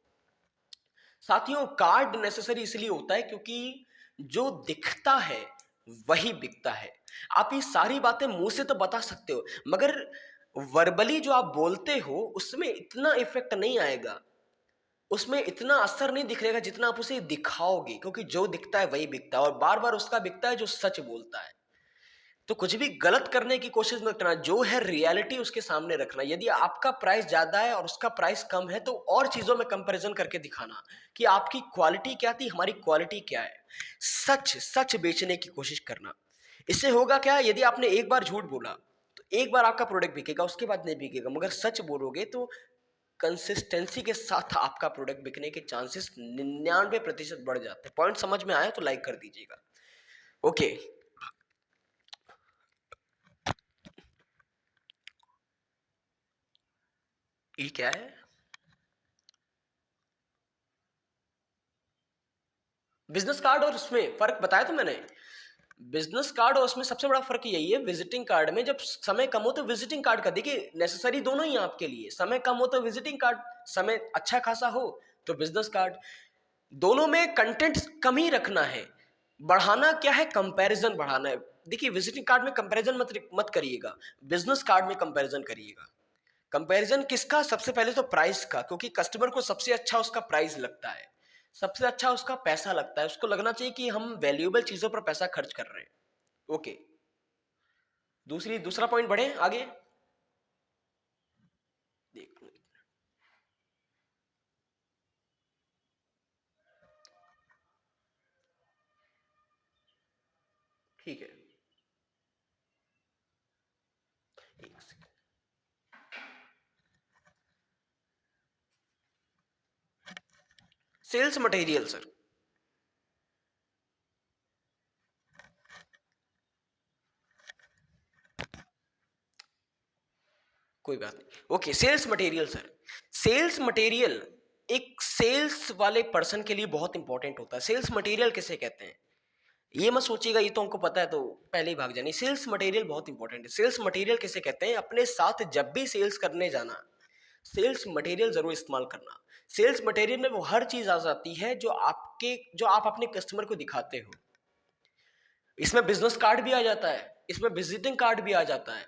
साथियों, कार्ड नेसेसरी इसलिए होता है क्योंकि जो दिखता है वही बिकता है। आप ये सारी बातें मुंह से तो बता सकते हो, मगर वर्बली जो आप बोलते हो उसमें इतना इफेक्ट नहीं आएगा, उसमें इतना असर नहीं दिखेगा जितना आप उसे दिखाओगे, क्योंकि जो दिखता है वही बिकता है, और बार बार उसका बिकता है जो सच बोलता है। तो कुछ भी गलत करने की कोशिश मत करना, जो है रियलिटी उसके सामने रखना। यदि आपका प्राइस ज्यादा है और उसका प्राइस कम है तो और चीजों में कंपैरिजन करके दिखाना कि आपकी क्वालिटी क्या थी, हमारी क्वालिटी क्या है। सच सच बेचने की कोशिश करना। इससे होगा क्या, यदि आपने एक बार झूठ बोला तो एक बार आपका प्रोडक्ट बिकेगा, उसके बाद नहीं बिकेगा, मगर सच बोलोगे तो कंसिस्टेंसी के साथ आपका प्रोडक्ट बिकने के चांसेस 99% बढ़ जाते हैं। पॉइंट समझ में आया तो लाइक कर दीजिएगा। ओके, ये क्या है? बिजनेस कार्ड और उसमें फर्क बताया तो मैंने। बिजनेस कार्ड और उसमें सबसे बड़ा फर्क यही है, विजिटिंग कार्ड में जब समय कम हो तो विजिटिंग कार्ड का, देखिए नेसेसरी दोनों ही हैं आपके लिए। समय कम हो तो विजिटिंग कार्ड, समय अच्छा खासा हो तो बिजनेस कार्ड। दोनों में कंटेंट कम ही रखना है, बढ़ाना क्या है, कंपैरिजन बढ़ाना है। देखिए विजिटिंग कार्ड में कंपैरिजन मत मत करिएगा, बिजनेस कार्ड में कंपैरिजन करिएगा। कंपैरिजन किसका? सबसे पहले तो प्राइस का, क्योंकि कस्टमर को सबसे अच्छा उसका प्राइस लगता है, सबसे अच्छा उसका पैसा लगता है। उसको लगना चाहिए कि हम वैल्यूएबल चीजों पर पैसा खर्च कर रहे हैं। ओके, दूसरा पॉइंट बढ़े आगे। देख लो, ठीक है, एक सेकंड। सेल्स मटेरियल सर, कोई बात नहीं। Okay, sales material sir, sales material एक सेल्स वाले पर्सन के लिए बहुत इंपॉर्टेंट होता है। सेल्स मटेरियल किसे कहते हैं ये मत सोचिएगा ये तो हमको पता है तो पहले ही भाग जानी। सेल्स मटेरियल बहुत इंपॉर्टेंट है। सेल्स मटेरियल किसे कहते हैं? अपने साथ जब भी सेल्स करने जाना, सेल्स मटेरियल जरूर इस्तेमाल करना। सेल्स मटेरियल में वो हर चीज आ जाती है जो आप अपने कस्टमर को दिखाते हो। इसमें बिजनेस कार्ड भी आ जाता है, इसमें विजिटिंग कार्ड भी आ जाता है।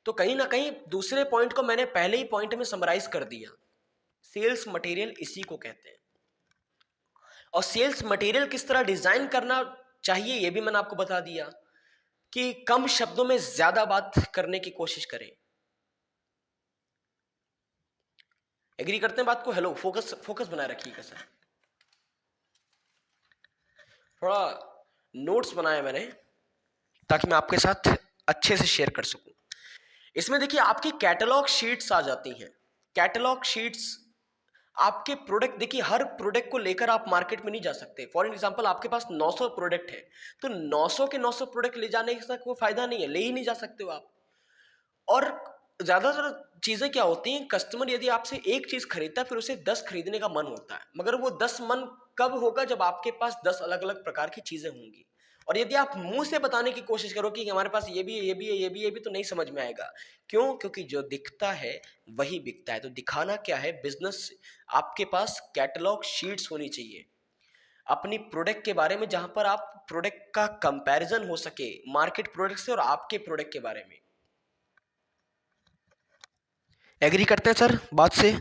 तो कहीं ना कहीं दूसरे पॉइंट को मैंने पहले ही पॉइंट में समराइज कर दिया। सेल्स मटेरियल इसी को कहते हैं। और सेल्स मटेरियल किस तरह डिजाइन करना चाहिए ये भी मैंने आपको बता दिया कि कम शब्दों में ज्यादा बात करने की कोशिश करें। एग्री करते हैं बात को? हेलो, फोकस फोकस बनाए रखिएगा सर। थोड़ा नोट्स बनाए मैंने ताकि मैं आपके साथ अच्छे से शेयर कर सकूं। इसमें देखिए आपकी कैटलॉग शीट्स आ जाती हैं। कैटलॉग शीट्स आपके प्रोडक्ट, देखिए हर प्रोडक्ट को लेकर आप मार्केट में नहीं जा सकते। फॉर एग्जांपल आपके पास 900 प्रोडक्ट है तो 900 के 900 प्रोडक्ट ले जाने का कोई फायदा नहीं है, ले ही नहीं जा सकते हो आप। और ज्यादातर चीजें क्या होती हैं, कस्टमर यदि आपसे एक चीज खरीदता है फिर उसे 10 खरीदने का मन होता है, मगर वो 10 मन कब होगा? जब आपके पास 10 अलग अलग प्रकार की चीजें होंगी। और यदि आप मुंह से बताने की कोशिश करो कि हमारे पास ये भी है, ये भी है, ये भी है, ये भी, तो नहीं समझ में आएगा। क्यों? क्योंकि जो दिखता है वही बिकता है। तो दिखाना क्या है? बिजनेस, आपके पास कैटलॉग शीट्स होनी चाहिए। अपनी प्रोडक्ट के बारे में, जहां पर आप प्रोडक्ट का कंपैरिजन हो सके मार्केट प्रोडक्ट से और आपके प्रोडक्ट के बारे में। एग्री करते हैं सर बात से?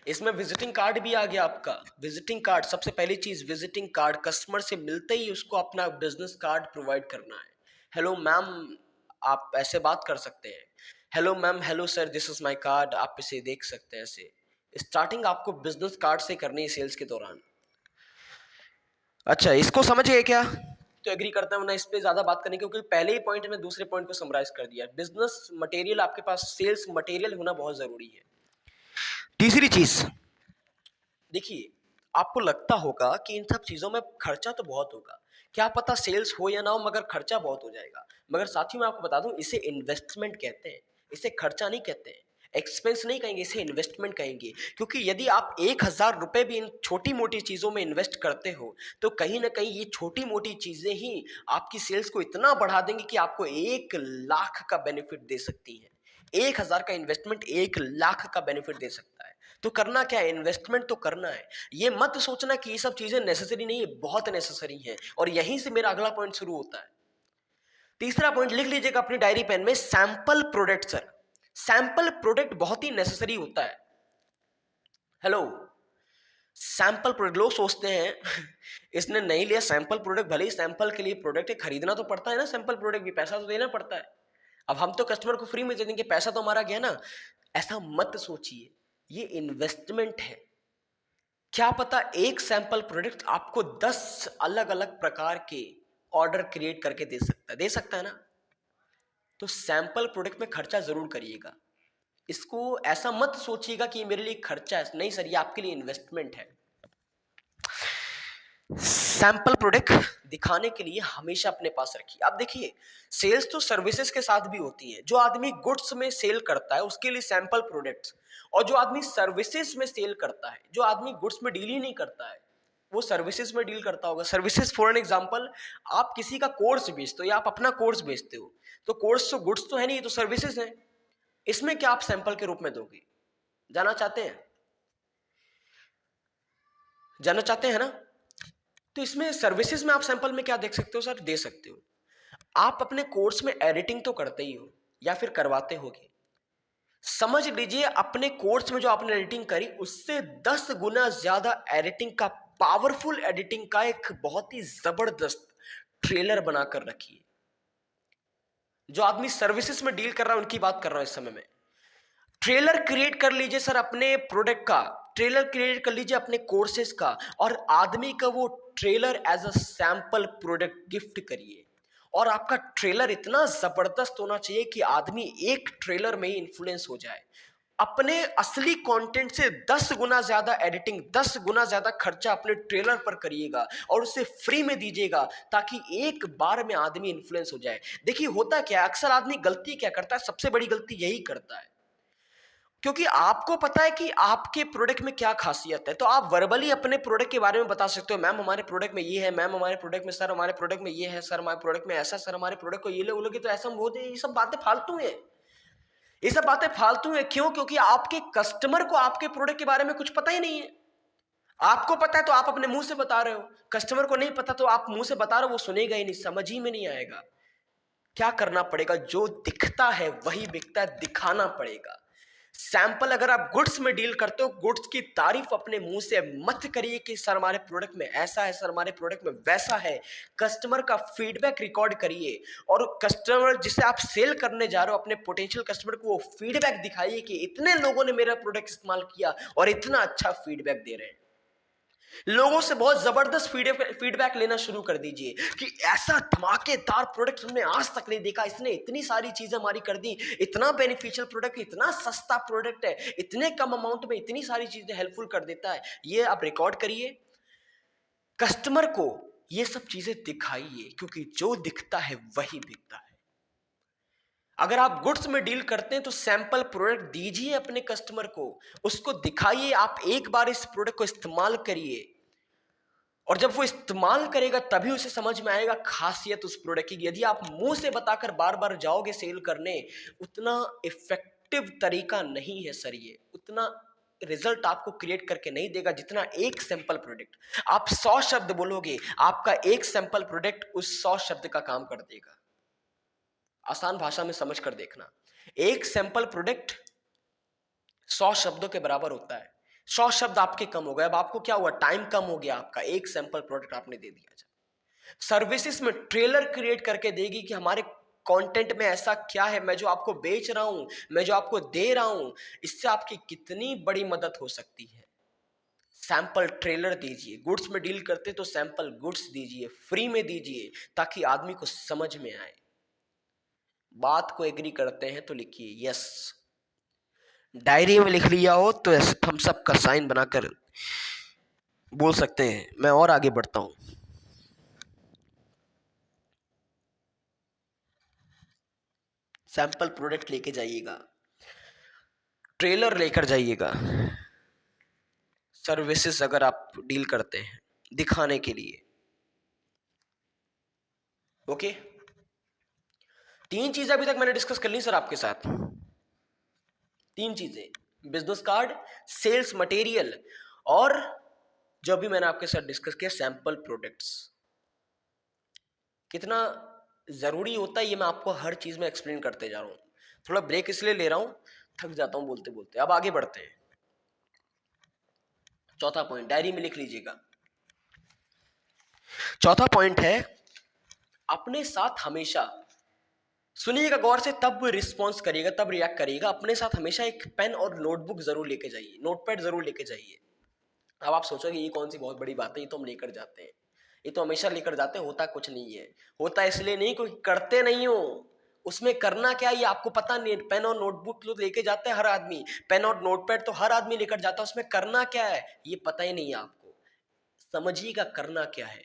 इसमें विजिटिंग कार्ड भी आ गया आपका। विजिटिंग कार्ड, सबसे पहली चीज विजिटिंग कार्ड, कस्टमर से मिलते ही उसको अपना बिजनेस कार्ड प्रोवाइड करना है। हेलो मैम, आप ऐसे बात कर सकते हैं। Hello ma'am, hello sir, this is my card, आप इसे देख सकते हैं। ऐसे स्टार्टिंग आपको बिजनेस कार्ड से करनी है सेल्स के दौरान। अच्छा, इसको समझ गए क्या? तो एग्री करता हूं ना, इस पे ज्यादा बात करने, क्योंकि पहले ही पॉइंट में दूसरे पॉइंट को समराइज कर दिया। बिजनेस मटेरियल, आपके पास सेल्स मटेरियल होना बहुत जरूरी है। तीसरी चीज देखिए, आपको लगता होगा कि इन सब चीजों में खर्चा तो बहुत होगा, क्या पता सेल्स हो या ना हो, मगर खर्चा बहुत हो जाएगा। मगर साथियों मैं आपको बता दूं, इसे इन्वेस्टमेंट कहते हैं, इसे खर्चा नहीं कहते हैं, एक्सपेंस नहीं कहेंगे, इसे इन्वेस्टमेंट कहेंगे। क्योंकि यदि आप 1,000 रुपए भी इन छोटी मोटी चीजों में इन्वेस्ट करते हो, तो कहीं ना कहीं ये छोटी मोटी चीजें ही आपकी सेल्स को इतना बढ़ा देंगे कि आपको 1 लाख का बेनिफिट दे सकती है। 1,000 का इन्वेस्टमेंट 1 लाख का बेनिफिट दे सकता है। तो करना क्या है? इन्वेस्टमेंट तो करना है। ये मत सोचना कि ये सब चीजें नेसेसरी नहीं है, बहुत नेसेसरी है। और यहीं से मेरा अगला पॉइंट शुरू होता है। तीसरा पॉइंट लिख लीजिएगा अपनी डायरी पेन में, sample product. Sir, sample product बहुत ही नेसेसरी होता है। हेलो, सैंपल प्रोडक्ट, लोग सोचते हैं इसने नहीं लिया सैंपल प्रोडक्ट, भले ही सैंपल के लिए प्रोडक्ट है, खरीदना तो पड़ता है ना, सैंपल प्रोडक्ट भी पैसा तो देना पड़ता है। अब हम तो कस्टमर को फ्री में दे देंगे, पैसा तो हमारा गया ना। ऐसा मत सोचिए, ये इन्वेस्टमेंट है। क्या पता एक सैंपल प्रोडक्ट आपको 10 अलग अलग प्रकार के ऑर्डर क्रिएट करके दे सकता है ना। तो सैंपल प्रोडक्ट में खर्चा जरूर करिएगा। इसको ऐसा मत सोचिएगा कि ये मेरे लिए खर्चा है, नहीं सर, ये आपके लिए इन्वेस्टमेंट है। सैंपल प्रोडक्ट दिखाने के लिए हमेशा अपने पास रखिए। अब देखिए, सेल्स तो सर्विसेज के साथ भी होती है। जो आदमी गुड्स में सेल करता है उसके लिए सैंपल प्रोडक्ट्स, और जो आदमी सर्विसेज में सेल करता है, जो आदमी गुड्स में डील ही नहीं करता है, वो सर्विसेज में डील करता होगा। सर्विसेज फॉर एन एग्जांपल, आप किसी का कोर्स बेचते हो या आप अपना कोर्स बेचते हो, तो कोर्स तो गुड्स तो है नहीं, ये तो सर्विसेज है। इसमें क्या आप सैंपल के रूप में दोगे? जाना चाहते हैं? जानना चाहते हैं ना? तो इसमें सर्विसेज में आप सैंपल में क्या देख सकते हो सर? दे सकते हो, आप अपने कोर्स में एडिटिंग तो करते ही हो या फिर करवाते होगे। समझ लीजिए अपने कोर्स में जो आपने एडिटिंग करी, उससे 10 गुना ज्यादा एडिटिंग का, पावरफुल एडिटिंग का एक बहुत ही जबरदस्त ट्रेलर बनाकर रखिए। जो आदमी सर्विसेज में डील कर रहा है उनकी बात कर रहा हूं इस समय में। ट्रेलर क्रिएट कर लीजिए सर अपने प्रोडक्ट का, ट्रेलर क्रिएट कर लीजिए अपने कोर्सेज का, और आदमी का वो trailer as a sample product gift करिए। और आपका ट्रेलर इतना जबरदस्त होना चाहिए कि आदमी एक ट्रेलर में ही इन्फ्लुएंस हो जाए। अपने असली कंटेंट से 10 गुना ज्यादा एडिटिंग, 10 गुना ज्यादा खर्चा अपने ट्रेलर पर करिएगा और उसे फ्री में दीजिएगा, ताकि एक बार में आदमी इन्फ्लुएंस हो जाए। देखिए होता क्या है, अक्सर आदमी गलती क्या करता है, सबसे बड़ी गलती यही करता है, क्योंकि आपको पता है कि आपके प्रोडक्ट में क्या खासियत है, तो आप वर्बली अपने प्रोडक्ट के बारे में बता सकते हो। मैम हमारे प्रोडक्ट में ये है, मैम हमारे प्रोडक्ट में, सर हमारे प्रोडक्ट में ये है, सर हमारे प्रोडक्ट में ऐसा, सर हमारे प्रोडक्ट को ये लोगे तो ऐसा हो जाए। ये सब बातें फालतू हैं, ये सब बातें फालतू हैं। क्यों? क्योंकि आपके कस्टमर को आपके प्रोडक्ट के बारे में कुछ पता ही नहीं है। आपको पता है तो आप अपने मुंह से बता रहे हो, कस्टमर को नहीं पता तो आप मुंह से बता रहे हो, वो सुनेगा ही नहीं, समझ ही में नहीं आएगा। क्या करना पड़ेगा? जो दिखता है वही बिकता है, दिखाना पड़ेगा। सैंपल, अगर आप गुड्स में डील करते हो, गुड्स की तारीफ अपने मुंह से मत करिए कि सर हमारे प्रोडक्ट में ऐसा है, सर हमारे प्रोडक्ट में वैसा है। कस्टमर का फीडबैक रिकॉर्ड करिए, और कस्टमर जिसे आप सेल करने जा रहे हो, अपने पोटेंशियल कस्टमर को वो फीडबैक दिखाइए कि इतने लोगों ने मेरा प्रोडक्ट इस्तेमाल किया और इतना अच्छा फीडबैक दे रहे हैं। लोगों से बहुत जबरदस्त फीडबैक लेना शुरू कर दीजिए कि ऐसा धमाकेदार प्रोडक्ट हमने आज तक नहीं देखा, इसने इतनी सारी चीजें हमारी कर दी, इतना बेनिफिशियल प्रोडक्ट, इतना सस्ता प्रोडक्ट है, इतने कम अमाउंट में इतनी सारी चीजें हेल्पफुल कर देता है। ये आप रिकॉर्ड करिए, कस्टमर को ये सब चीजें दिखाइए, क्योंकि जो दिखता है वही बिकता है। अगर आप गुड्स में डील करते हैं तो सैंपल प्रोडक्ट दीजिए अपने कस्टमर को, उसको दिखाइए, आप एक बार इस प्रोडक्ट को इस्तेमाल करिए, और जब वो इस्तेमाल करेगा तभी उसे समझ में आएगा खासियत उस प्रोडक्ट की। यदि आप मुंह से बताकर बार बार जाओगे सेल करने, उतना इफेक्टिव तरीका नहीं है सर, ये उतना रिजल्ट आपको क्रिएट करके नहीं देगा जितना एक सैंपल प्रोडक्ट। आप 100 शब्द बोलोगे, आपका एक सैंपल प्रोडक्ट उस 100 शब्द का काम कर देगा। आसान भाषा में समझ कर देखना, एक सैंपल प्रोडक्ट 100 शब्दों के बराबर होता है। 100 शब्द आपके कम हो गए, अब आपको क्या हुआ, टाइम कम हो गया आपका, एक सैंपल प्रोडक्ट आपने दे दिया। सर्विसेज में ट्रेलर क्रिएट करके देगी कि हमारे कंटेंट में ऐसा क्या है, मैं जो आपको बेच रहा हूं, मैं जो आपको दे रहा हूं, इससे आपकी कितनी बड़ी मदद हो सकती है। सैंपल ट्रेलर दीजिए, गुड्स में डील करते तो सैंपल गुड्स दीजिए, फ्री में दीजिए ताकि आदमी को समझ में आए। बात को एग्री करते हैं तो लिखिए यस, डायरी में लिख लिया हो तो थम्स अप का साइन बनाकर बोल सकते हैं। मैं और आगे बढ़ता हूं। सैंपल प्रोडक्ट लेके जाइएगा, ट्रेलर लेकर जाइएगा, सर्विसेज अगर आप डील करते हैं दिखाने के लिए। ओके, 3 चीजें अभी तक मैंने डिस्कस कर ली सर आपके साथ। 3 चीजें, बिजनेस कार्ड, सेल्स मटेरियल और जो भी मैंने आपके साथ डिस्कस किया सैंपल प्रोडक्ट्स। कितना जरूरी होता है ये मैं आपको हर चीज में एक्सप्लेन करते जा रहा हूं। थोड़ा ब्रेक इसलिए ले रहा हूं, थक जाता हूं बोलते बोलते। अब आगे बढ़ते हैं। चौथा पॉइंट डायरी में लिख लीजिएगा। चौथा पॉइंट है अपने साथ हमेशा, सुनिएगा गौर से, तब रिस्पॉन्स करिएगा, तब रिएक्ट करिएगा। अपने साथ हमेशा एक पेन और नोटबुक जरूर लेके जाइए, नोटपैड जरूर लेके जाइए। अब आप सोचोगे ये कौन सी बहुत बड़ी बात है, ये तो हम लेकर जाते हैं, ये तो हमेशा लेकर जाते हैं, होता कुछ नहीं है। होता इसलिए नहीं क्योंकि करते नहीं हो। उसमें करना क्या है ये आपको पता नहीं। पेन और नोटबुक तो लेके जाते हैं हर आदमी, पेन और नोटपैड तो हर आदमी लेकर जाता है, उसमें करना क्या है ये पता ही नहीं है आपको। समझिएगा करना क्या है,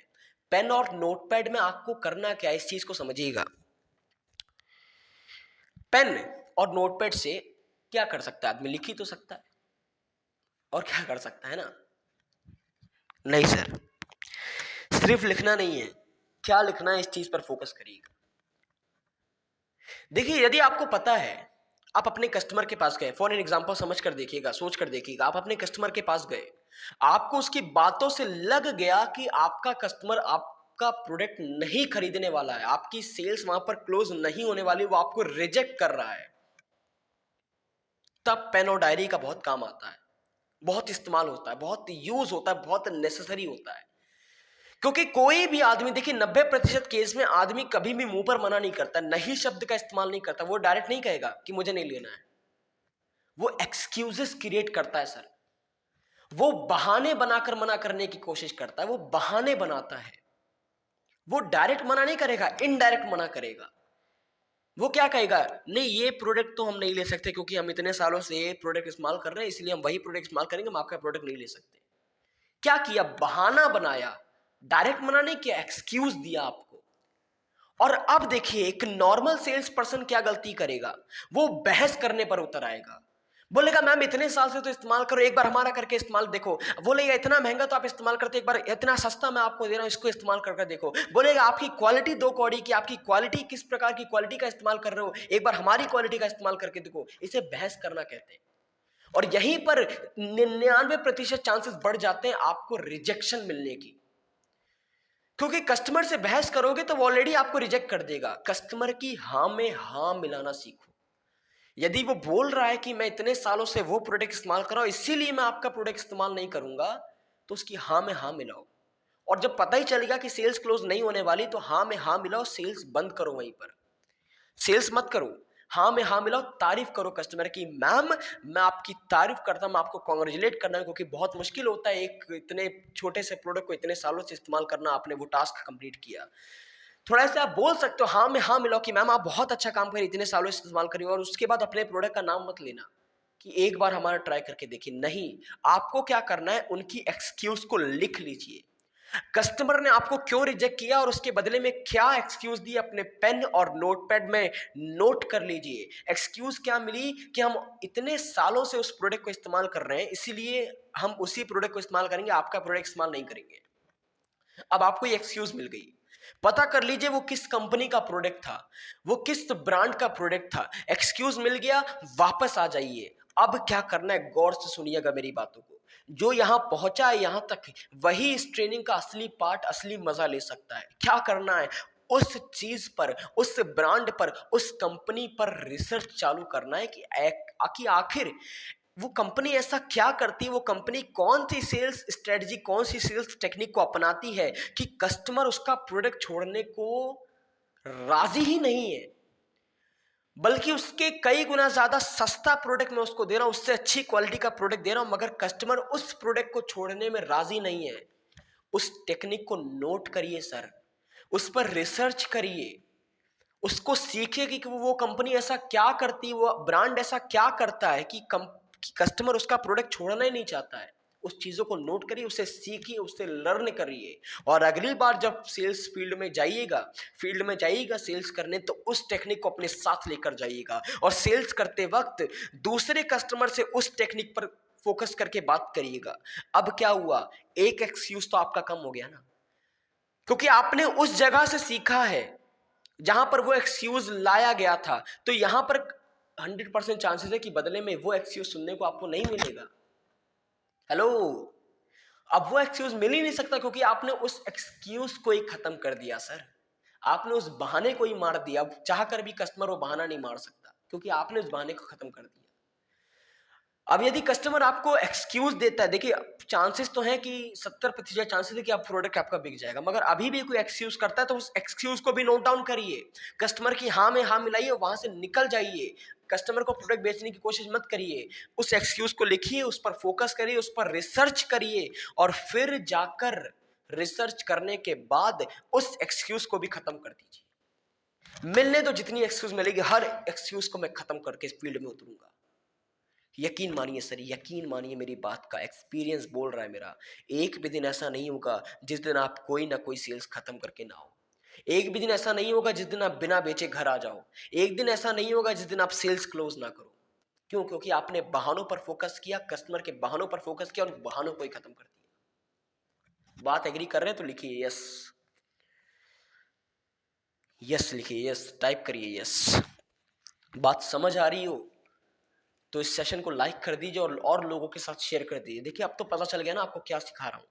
पेन और नोटपैड में आपको करना क्या है, इस चीज को समझिएगा। पेन और नोटपैड से क्या कर सकता है आदमी, लिख ही तो सकता है, और क्या कर सकता है ना। नहीं सर, सिर्फ लिखना नहीं है, क्या लिखना है इस चीज पर फोकस करिएगा। देखिए यदि आपको पता है, आप अपने कस्टमर के पास गए, फॉर एन एग्जांपल समझ कर देखिएगा, सोच कर देखिएगा, आप अपने कस्टमर के पास गए, आपको उसकी बातों से लग गया कि आपका कस्टमर आपका प्रोडक्ट नहीं खरीदने वाला है, आपकी सेल्स वहां पर क्लोज नहीं होने वाली, वो आपको रिजेक्ट कर रहा है, तब पेन और डायरी का बहुत काम आता है, बहुत इस्तेमाल होता है, बहुत यूज होता है, बहुत नेसेसरी होता है। क्योंकि कोई भी आदमी, देखिए 90% केस में आदमी कभी भी मुंह पर मना नहीं करता, नहीं शब्द का इस्तेमाल नहीं करता, वो डायरेक्ट नहीं कहेगा कि मुझे नहीं लेना है, वो एक्सक्यूजेस क्रिएट करता है सर, वो बहाने बनाकर मना करने की कोशिश करता है, वो बहाने बनाता है, वो डायरेक्ट मना नहीं करेगा, इनडायरेक्ट मना करेगा। वो क्या कहेगा, नहीं ये प्रोडक्ट तो हम नहीं ले सकते क्योंकि हम इतने सालों से ये प्रोडक्ट इस्तेमाल कर रहे हैं, इसलिए हम वही प्रोडक्ट इस्तेमाल करेंगे, हम आपका प्रोडक्ट नहीं ले सकते। क्या किया, बहाना बनाया, डायरेक्ट मना नहीं किया, एक्सक्यूज दिया आपको। और अब देखिए एक नॉर्मल सेल्स पर्सन क्या गलती करेगा, वो बहस करने पर उतर आएगा, बोलेगा मैम इतने साल से तो इस्तेमाल करो, एक बार हमारा करके इस्तेमाल देखो। बोलेगा इतना महंगा तो आप इस्तेमाल करते, एक बार इतना सस्ता मैं आपको दे रहा हूं, इसको इस्तेमाल करके देखो। बोलेगा आपकी क्वालिटी 2 कौड़ी की, आपकी क्वालिटी किस प्रकार की क्वालिटी का इस्तेमाल कर रहे हो, एक बार हमारी क्वालिटी का इस्तेमाल करके देखो। इसे बहस करना कहते हैं। और यहीं पर 99% चांसेस बढ़ जाते हैं आपको रिजेक्शन मिलने की, क्योंकि कस्टमर से बहस करोगे तो वो ऑलरेडी आपको रिजेक्ट कर देगा। कस्टमर की हाँ में हाँ मिलाना सीखो। यदि वो बोल रहा है कि मैं इतने सालों से वो प्रोडक्ट इस्तेमाल कर रहा हूं, इसीलिए मैं आपका प्रोडक्ट इस्तेमाल नहीं करूंगा, तो उसकी हाँ में हाँ मिलाओ। और जब पता ही चलेगा कि सेल्स क्लोज नहीं होने वाली, तो हाँ में हाँ मिलाओ, सेल्स बंद करो वहीं पर, सेल्स मत करो, हाँ में हाँ मिलाओ, तारीफ करो कस्टमर की, मैम मैं आपकी तारीफ करता हूं, मैं आपको कॉन्ग्रेचुलेट करना है, क्योंकि बहुत मुश्किल होता है एक इतने छोटे से प्रोडक्ट को इतने सालों से इस्तेमाल करना, आपने वो टास्क कंप्लीट किया। थोड़ा सा आप बोल सकते हो, हाँ में हाँ मिलाओ कि मैम आप बहुत अच्छा काम करें, इतने सालों से इस्तेमाल करिए, और उसके बाद अपने प्रोडक्ट का नाम मत लेना कि एक बार हमारा ट्राई करके देखिए। नहीं, आपको क्या करना है, उनकी एक्सक्यूज को लिख लीजिए, कस्टमर ने आपको क्यों रिजेक्ट किया और उसके बदले में क्या एक्सक्यूज दी, अपने पेन और नोटपैड में नोट कर लीजिए। एक्सक्यूज क्या मिली कि हम इतने सालों से उस प्रोडक्ट को इस्तेमाल कर रहे हैं, इसीलिए हम उसी प्रोडक्ट को इस्तेमाल करेंगे, आपका प्रोडक्ट इस्तेमाल नहीं करेंगे। अब आपको ये एक्सक्यूज मिल गई। पता कर लीजिए वो किस कंपनी का प्रोडक्ट था, वो किस ब्रांड का प्रोडक्ट था। एक्सक्यूज मिल गया, वापस आ जाइए, अब क्या करना है, गौर से सुनिएगा मेरी बातों को। जो यहां पहुंचा है यहां तक, वही इस ट्रेनिंग का असली पार्ट, असली मजा ले सकता है। क्या करना है, उस चीज पर, उस ब्रांड पर, उस कंपनी पर रिसर्च चालू करना है कि आखिर वो कंपनी ऐसा क्या करती है, वो कंपनी कौन सी सेल्स स्ट्रेटजी, कौन सी सेल्स टेक्निक को अपनाती है कि कस्टमर उसका प्रोडक्ट छोड़ने को राजी ही नहीं है, बल्कि उसके कई गुना ज्यादा सस्ता प्रोडक्ट मैं उसको दे रहा हूं, उससे अच्छी क्वालिटी का प्रोडक्ट दे रहा हूं, मगर कस्टमर उस प्रोडक्ट को छोड़ने में राजी नहीं है। उस टेक्निक को नोट करिए सर, उस पर रिसर्च करिए, उसको सीखिए कि वो कंपनी ऐसा क्या करती है, वो ब्रांड ऐसा क्या करता है कि कस्टमर उसका प्रोडक्ट छोड़ना ही नहीं चाहता है। उस चीजों को नोट करिए, उसे सीखिए, उससे लर्न करिए, और अगली बार जब सेल्स फील्ड में जाइएगा सेल्स करने, तो उस टेक्निक को अपने साथ लेकर जाइएगा, और सेल्स करते वक्त दूसरे कस्टमर से उस टेक्निक पर फोकस करके बात करिएगा। अब क्या हुआ, एक एक्सक्यूज तो आपका कम हो गया ना, क्योंकि आपने उस जगह से सीखा है जहां पर वो एक्सक्यूज लाया गया था। तो यहां पर 100% चांसेस है कि बदले में वो एक्सक्यूज सुनने को आपको नहीं मिलेगा। हेलो, अब वो एक्सक्यूज मिल ही नहीं सकता, क्योंकि आपने उस एक्सक्यूज को ही खत्म कर दिया सर, आपने उस बहाने को ही मार दिया। अब चाह कर भी कस्टमर वो बहाना नहीं मार सकता, क्योंकि आपने उस बहाने को खत्म कर दिया। अब यदि कस्टमर आपको एक्सक्यूज देता है, देखिए चांसेस तो हैं कि 70% चांसेस है कि आप प्रोडक्ट आपका बिक जाएगा, मगर अभी भी कोई एक्सक्यूज करता है तो उस एक्सक्यूज को भी नोट डाउन करिए, कस्टमर की हाँ में हाँ मिलाइए, वहां से निकल जाइए, कस्टमर को प्रोडक्ट बेचने की कोशिश मत करिए। उस एक्सक्यूज को लिखिए, उस पर फोकस करिए, उस पर रिसर्च करिए, और फिर जाकर रिसर्च करने के बाद उस एक्सक्यूज को भी खत्म कर दीजिए। मिलने तो जितनी एक्सक्यूज मिलेगी, हर एक्सक्यूज को मैं खत्म करके इस फील्ड में उतरूंगा। यकीन मानिए सर, यकीन मानिए, मेरी बात का एक्सपीरियंस बोल रहा है मेरा। एक भी दिन ऐसा नहीं होगा जिस दिन आप कोई ना कोई सेल्स खत्म करके ना हो। एक भी दिन ऐसा नहीं होगा जिस दिन आप बिना बेचे घर आ जाओ। एक दिन ऐसा नहीं होगा जिस दिन आप सेल्स क्लोज ना करो। क्यों? क्योंकि आपने बहानों पर फोकस किया, कस्टमर के बहानों पर फोकस किया, और बहानों को ही खत्म कर दिया। बात एग्री कर रहे हैं तो लिखिए यस, यस लिखिए, यस टाइप करिए, यस। बात समझ आ रही हो तो इस सेशन को लाइक कर दीजिए, और लोगों के साथ शेयर कर दीजिए। देखिए अब तो पता चल गया ना आपको क्या सिखा रहा हूं,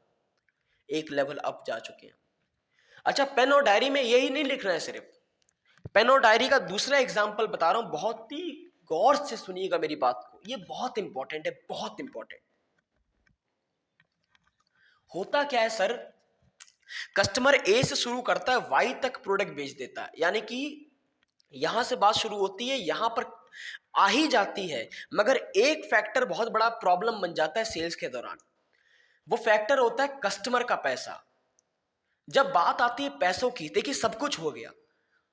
एक लेवल अप जा चुके हैं। अच्छा, पेन और डायरी में यही नहीं लिख रहे हैं सिर्फ, पेन और डायरी का दूसरा एग्जाम्पल बता रहा हूं, बहुत ही गौर से सुनिएगा मेरी बात को, ये बहुत इंपॉर्टेंट है, बहुत इंपॉर्टेंट। होता क्या है सर, कस्टमर ए से शुरू करता है, वाई तक प्रोडक्ट बेच देता है, यानी कि यहां से बात शुरू होती है, यहां पर आ ही जाती है, मगर एक फैक्टर बहुत बड़ा प्रॉब्लम बन जाता है सेल्स के दौरान। वो फैक्टर होता है कस्टमर का पैसा। जब बात आती है पैसों की, देखिए सब कुछ हो गया,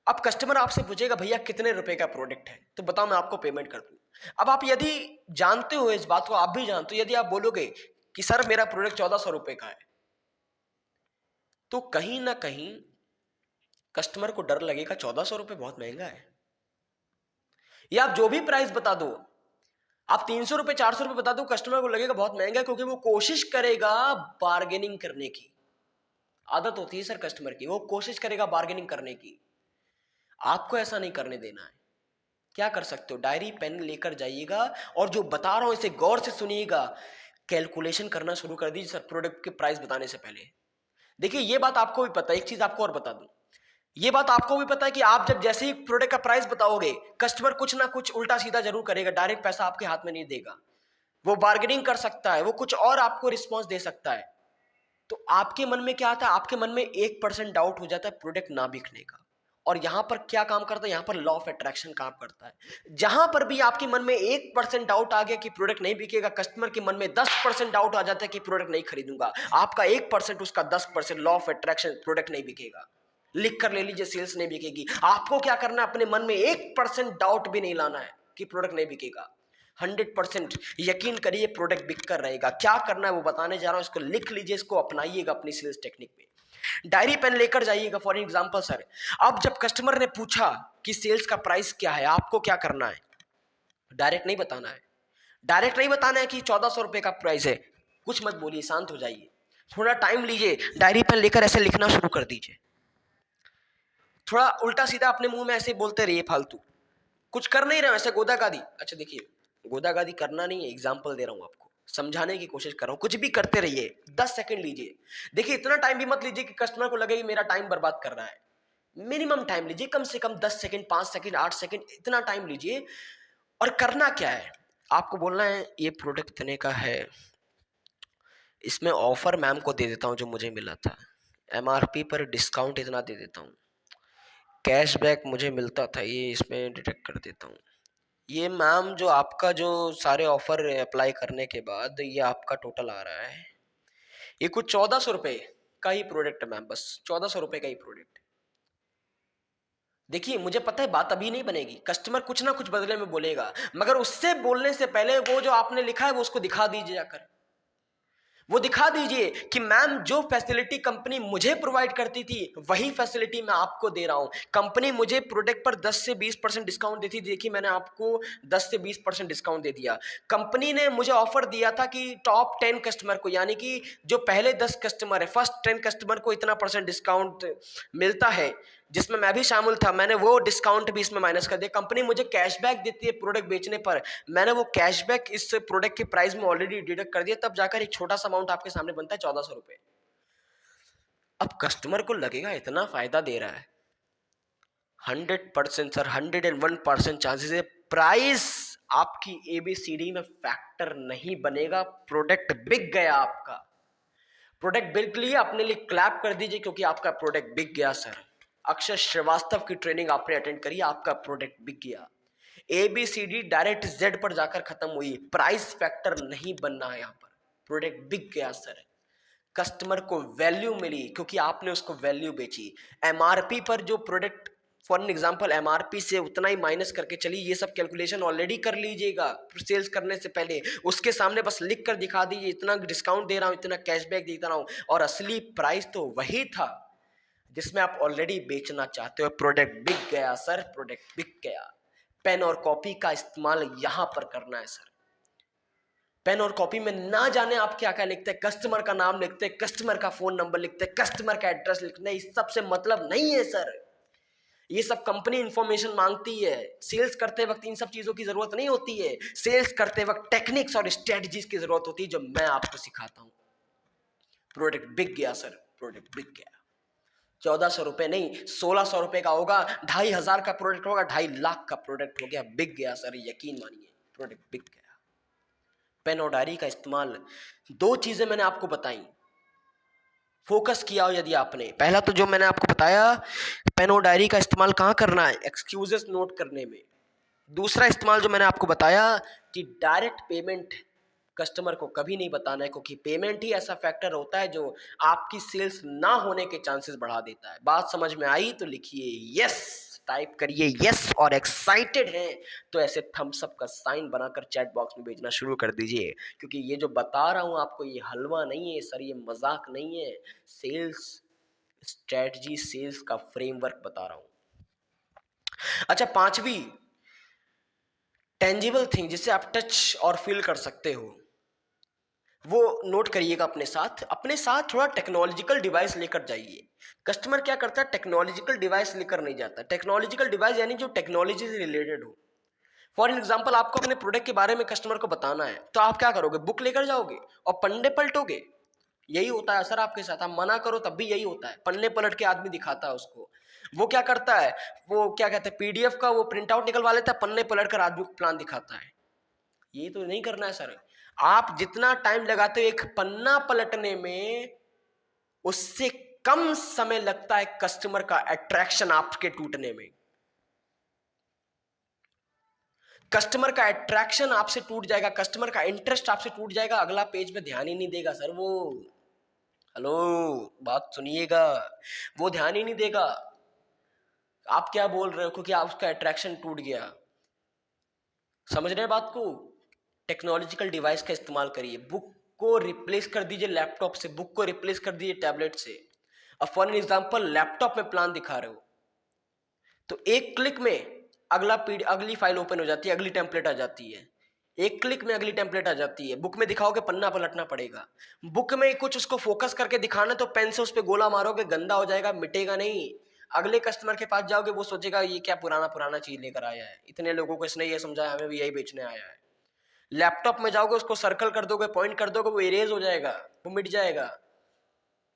अब कस्टमर आपसे पूछेगा भैया कितने रुपए का प्रोडक्ट है, तो बताओ मैं आपको पेमेंट कर दूं। अब आप यदि जानते हो इस बात को, आप भी जानते हो, यदि आप बोलोगे कि सर मेरा प्रोडक्ट 1400 रुपए का है, तो कहीं ना कहीं कस्टमर को डर लगेगा 1400 रुपए बहुत महंगा है। या आप जो भी प्राइस बता दो, आप 300 रुपए 400 रुपए बता दो, कस्टमर को लगेगा बहुत महंगा है, क्योंकि वो कोशिश करेगा बार्गेनिंग करने की। आदत होती है सर कस्टमर की, वो कोशिश करेगा बार्गेनिंग करने की। आपको ऐसा नहीं करने देना है। क्या कर सकते हो, डायरी पेन लेकर जाइएगा, और जो बता रहा हूं इसे गौर से सुनिएगा, कैलकुलेशन करना शुरू कर दीजिए सर प्रोडक्ट के प्राइस बताने से पहले। देखिए ये बात आपको भी पता है, एक चीज आपको और बता दूं, ये बात आपको भी पता है कि आप जब जैसे ही प्रोडक्ट का प्राइस बताओगे, कस्टमर कुछ ना कुछ उल्टा सीधा जरूर करेगा, डायरेक्ट पैसा आपके हाथ में नहीं देगा, वो बार्गेनिंग कर सकता है, वो कुछ और आपको रिस्पॉन्स दे सकता है। तो आपके मन में क्या आता है, आपके मन में 1% डाउट हो जाता है प्रोडक्ट ना बिकने का। और यहां पर क्या काम करता है, यहां पर लॉ ऑफ अट्रैक्शन काम करता है। जहां पर भी आपके मन में 1% डाउट आ गया कि प्रोडक्ट नहीं बिकेगा, कस्टमर के मन में 10% डाउट आ जाता है कि प्रोडक्ट नहीं खरीदूंगा। आपका 1% उसका 10%, लॉ ऑफ अट्रैक्शन, प्रोडक्ट नहीं बिकेगा। लिख कर ले लीजिए, सेल्स नहीं बिकेगी। आपको क्या करना है, अपने मन में 1% डाउट भी नहीं लाना है कि प्रोडक्ट नहीं बिकेगा। 100% यकीन करिए प्रोडक्ट बिक कर रहेगा। क्या करना है वो बताने जा रहा हूं, इसको लिख लीजिए, इसको अपनाइएगा अपनी सेल्स टेक्निक में। डायरी पेन लेकर जाइएगा। फॉर एग्जांपल सर, अब जब कस्टमर ने पूछा कि सेल्स का प्राइस क्या है, आपको क्या करना है, डायरेक्ट नहीं बताना है। डायरेक्ट नहीं बताना है कि 1400 रुपए का प्राइस है। कुछ मत बोलिए, शांत हो जाइए, थोड़ा टाइम लीजिए, डायरी पेन लेकर ऐसे लिखना शुरू कर दीजिए। थोड़ा उल्टा सीधा अपने मुंह में ऐसे बोलते रहिए, फालतू कुछ कर नहीं रहे, ऐसे गोदा गादी। अच्छा देखिए, गोदागादी करना नहीं है, एग्जाम्पल दे रहा हूं आपको, समझाने की कोशिश कर रहा हूं। कुछ भी करते रहिए, 10 सेकंड लीजिए। देखिए इतना टाइम भी मत लीजिए कि कस्टमर को लगे कि मेरा टाइम बर्बाद कर रहा है। मिनिमम टाइम लीजिए, कम से कम 10 सेकंड, 5 सेकंड, 8 सेकंड, इतना टाइम लीजिए। और करना क्या है, आपको बोलना है ये प्रोडक्ट इतने का है, इसमें ऑफर मैम को दे देता हूँ जो मुझे मिला था, एमआरपी पर डिस्काउंट इतना दे देता हूँ, कैशबैक मुझे मिलता था, ये इसमें डिटेक्ट कर देता हूँ। ये मैम जो आपका जो सारे ऑफर अप्लाई करने के बाद ये आपका टोटल आ रहा है, ये कुछ 1400 रुपये का ही प्रोडक्ट है मैम, बस 1400 रुपये का ही प्रोडक्ट। देखिए मुझे पता है बात अभी नहीं बनेगी, कस्टमर कुछ ना कुछ बदले में बोलेगा, मगर उससे बोलने से पहले वो जो आपने लिखा है वो उसको दिखा दीजिए जाकर। वो दिखा दीजिए कि मैम जो फैसिलिटी कंपनी मुझे प्रोवाइड करती थी वही फैसिलिटी मैं आपको दे रहा हूं। कंपनी मुझे प्रोडक्ट पर 10 से 20% डिस्काउंट देती थी, देखिए मैंने आपको 10 से 20% डिस्काउंट दे दिया। कंपनी ने मुझे ऑफर दिया था कि टॉप 10 कस्टमर को, यानी कि जो पहले 10 कस्टमर है, फर्स्ट 10 कस्टमर को इतना % डिस्काउंट मिलता है, जिसमें मैं भी शामिल था। मैंने वो डिस्काउंट भी इसमें माइनस कर दिया। कंपनी मुझे कैशबैक देती है प्रोडक्ट बेचने पर, मैंने वो कैशबैक इस प्रोडक्ट के प्राइस में ऑलरेडी डिडक्ट कर दिया, तब जाकर एक छोटा सा अमाउंट आपके सामने बनता है 1400 रुपये। अब कस्टमर को लगेगा इतना फायदा दे रहा है, 100% सर, 101% चांसेस है प्राइस आपकी एबीसीडी में फैक्टर नहीं बनेगा। प्रोडक्ट बिक गया आपका, प्रोडक्ट बिक लिया, अपने लिए क्लैप कर दीजिए क्योंकि आपका प्रोडक्ट बिक गया सर। अक्षय श्रीवास्तव की ट्रेनिंग आपने अटेंड करी, आपका प्रोडक्ट बिक गया। एबीसीडी डायरेक्ट जेड पर जाकर खत्म हुई, प्राइस फैक्टर नहीं बनना है यहाँ पर, प्रोडक्ट बिक गया सर। कस्टमर को वैल्यू मिली क्योंकि आपने उसको वैल्यू बेची। एमआरपी पर जो product, for an example MRP से उतना ही माइनस करके चलिए, ये सब कैलकुलेशन ऑलरेडी कर लीजिएगा सेल्स करने से पहले, उसके सामने बस लिख कर दिखा दीजिए इतना डिस्काउंट दे रहा हूँ, इतना कैशबैक दे रहा हूँ, और असली प्राइस तो वही था जिसमें आप ऑलरेडी बेचना चाहते हो। प्रोडक्ट बिक गया सर, प्रोडक्ट बिक गया। पेन और कॉपी का इस्तेमाल यहां पर करना है सर। पेन और कॉपी में ना जाने आप क्या क्या लिखते हैं, कस्टमर का नाम लिखते हैं, कस्टमर का फोन नंबर लिखते हैं, कस्टमर का एड्रेस लिखते हैं, इस सब से मतलब नहीं है सर। ये सब कंपनी इंफॉर्मेशन मांगती है, सेल्स करते वक्त इन सब चीजों की जरूरत नहीं होती है। सेल्स करते वक्त टेक्निक्स और स्ट्रेटजीज की जरूरत होती है जो मैं आपको सिखाता हूं। प्रोडक्ट बिक गया सर, प्रोडक्ट बिक गया। 1400 रुपये नहीं, 1600 रुपये का होगा, 2500 का प्रोडक्ट होगा, 2.5 लाख का प्रोडक्ट हो गया, बिक गया सर, यकीन मानिए प्रोडक्ट बिक गया। पेन और डायरी का इस्तेमाल, दो चीजें मैंने आपको बताई, फोकस किया हो यदि आपने। पहला तो जो मैंने आपको बताया, पेन और डायरी का इस्तेमाल कहाँ करना है, एक्सक्यूजेस नोट करने में। दूसरा इस्तेमाल जो मैंने आपको बताया कि डायरेक्ट पेमेंट कस्टमर को कभी नहीं बताना है, क्योंकि पेमेंट ही ऐसा फैक्टर होता है जो आपकी सेल्स ना होने के चांसेस बढ़ा देता है। बात समझ में आई तो लिखिए यस, टाइप करिए यस, और एक्साइटेड हैं तो ऐसे थम्स अप का साइन बनाकर चैट बॉक्स में भेजना शुरू कर दीजिए, क्योंकि ये जो बता रहा हूं आपको ये हलवा नहीं है सर, ये मजाक नहीं है, सेल्स स्ट्रेटजी, सेल्स का फ्रेमवर्क बता रहा हूं। अच्छा, पांचवी टेंजिबल थिंग जिसे आप टच और फील कर सकते हो, वो नोट करिएगा अपने साथ थोड़ा टेक्नोलॉजिकल डिवाइस लेकर जाइए। कस्टमर क्या करता है, टेक्नोलॉजिकल डिवाइस लेकर नहीं जाता। टेक्नोलॉजिकल डिवाइस यानी जो टेक्नोलॉजी से रिलेटेड हो। फॉर एग्जांपल आपको अपने प्रोडक्ट के बारे में कस्टमर को बताना है, तो आप क्या करोगे, बुक लेकर जाओगे और पन्ने पलटोगे। यही होता है सर आपके साथ, आप मना करो तब भी यही होता है, पन्ने पलट के आदमी दिखाता है उसको। वो क्या करता है, वो क्या कहते हैं, पीडीएफ का वो प्रिंट आउट निकलवा लेता है, पन्ने पलट कर आदमी को प्लान दिखाता है। ये तो नहीं करना है सर। आप जितना टाइम लगाते हो एक पन्ना पलटने में, उससे कम समय लगता है कस्टमर का अट्रैक्शन आपके टूटने में। कस्टमर का अट्रैक्शन आपसे टूट जाएगा, कस्टमर का इंटरेस्ट आपसे टूट जाएगा, अगला पेज पे ध्यान ही नहीं देगा सर वो। हेलो, बात सुनिएगा, वो ध्यान ही नहीं देगा आप क्या बोल रहे हो, क्योंकि आप उसका अट्रैक्शन टूट गया। समझ रहे हैं बात को। टेक्नोलॉजिकल डिवाइस का इस्तेमाल करिए, बुक को रिप्लेस कर दीजिए लैपटॉप से, बुक को रिप्लेस कर दीजिए टैबलेट से। अब फॉर एग्जांपल लैपटॉप में प्लान दिखा रहे हो तो एक क्लिक में अगली फाइल ओपन हो जाती है, अगली टेम्पलेट आ जाती है, एक क्लिक में अगली टेम्पलेट आ जाती है। बुक में दिखाओगे पन्ना पलटना पड़ेगा। बुक में कुछ उसको फोकस करके दिखाना तो पेन से उस पर गोला मारोगे, गंदा हो जाएगा, मिटेगा नहीं। अगले कस्टमर के पास जाओगे, वो सोचेगा ये क्या पुराना पुराना चीज लेकर आया है, इतने लोगों को इसने ये समझाया, हमें भी यही बेचने आया है। लैपटॉप में जाओगे, उसको सर्कल कर दोगे, पॉइंट कर दोगे, वो इरेज हो जाएगा, वो मिट जाएगा।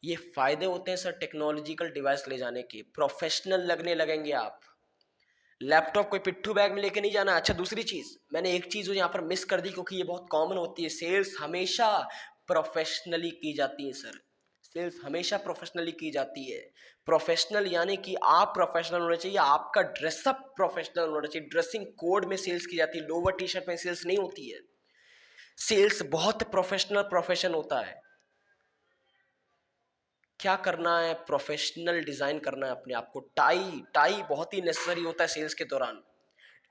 ये फायदे होते हैं सर टेक्नोलॉजिकल डिवाइस ले जाने के, प्रोफेशनल लगने लगेंगे आप। लैपटॉप कोई पिट्ठू बैग में लेके नहीं जाना। अच्छा, दूसरी चीज मैंने एक चीज यहाँ पर मिस कर दी, क्योंकि ये बहुत कॉमन होती है। सेल्स हमेशा प्रोफेशनली की जाती है सर, सेल्स हमेशा प्रोफेशनली की जाती है। प्रोफेशनल यानी कि आप प्रोफेशनल होना चाहिए, आपका ड्रेसअप प्रोफेशनल होना चाहिए, ड्रेसिंग कोड में सेल्स की जाती है, लोअर टी शर्ट में सेल्स नहीं होती है। सेल्स बहुत प्रोफेशनल प्रोफेशन होता है। क्या करना है, प्रोफेशनल डिजाइन करना है अपने आप को। टाई टाई बहुत ही नेसेसरी होता है सेल्स के दौरान।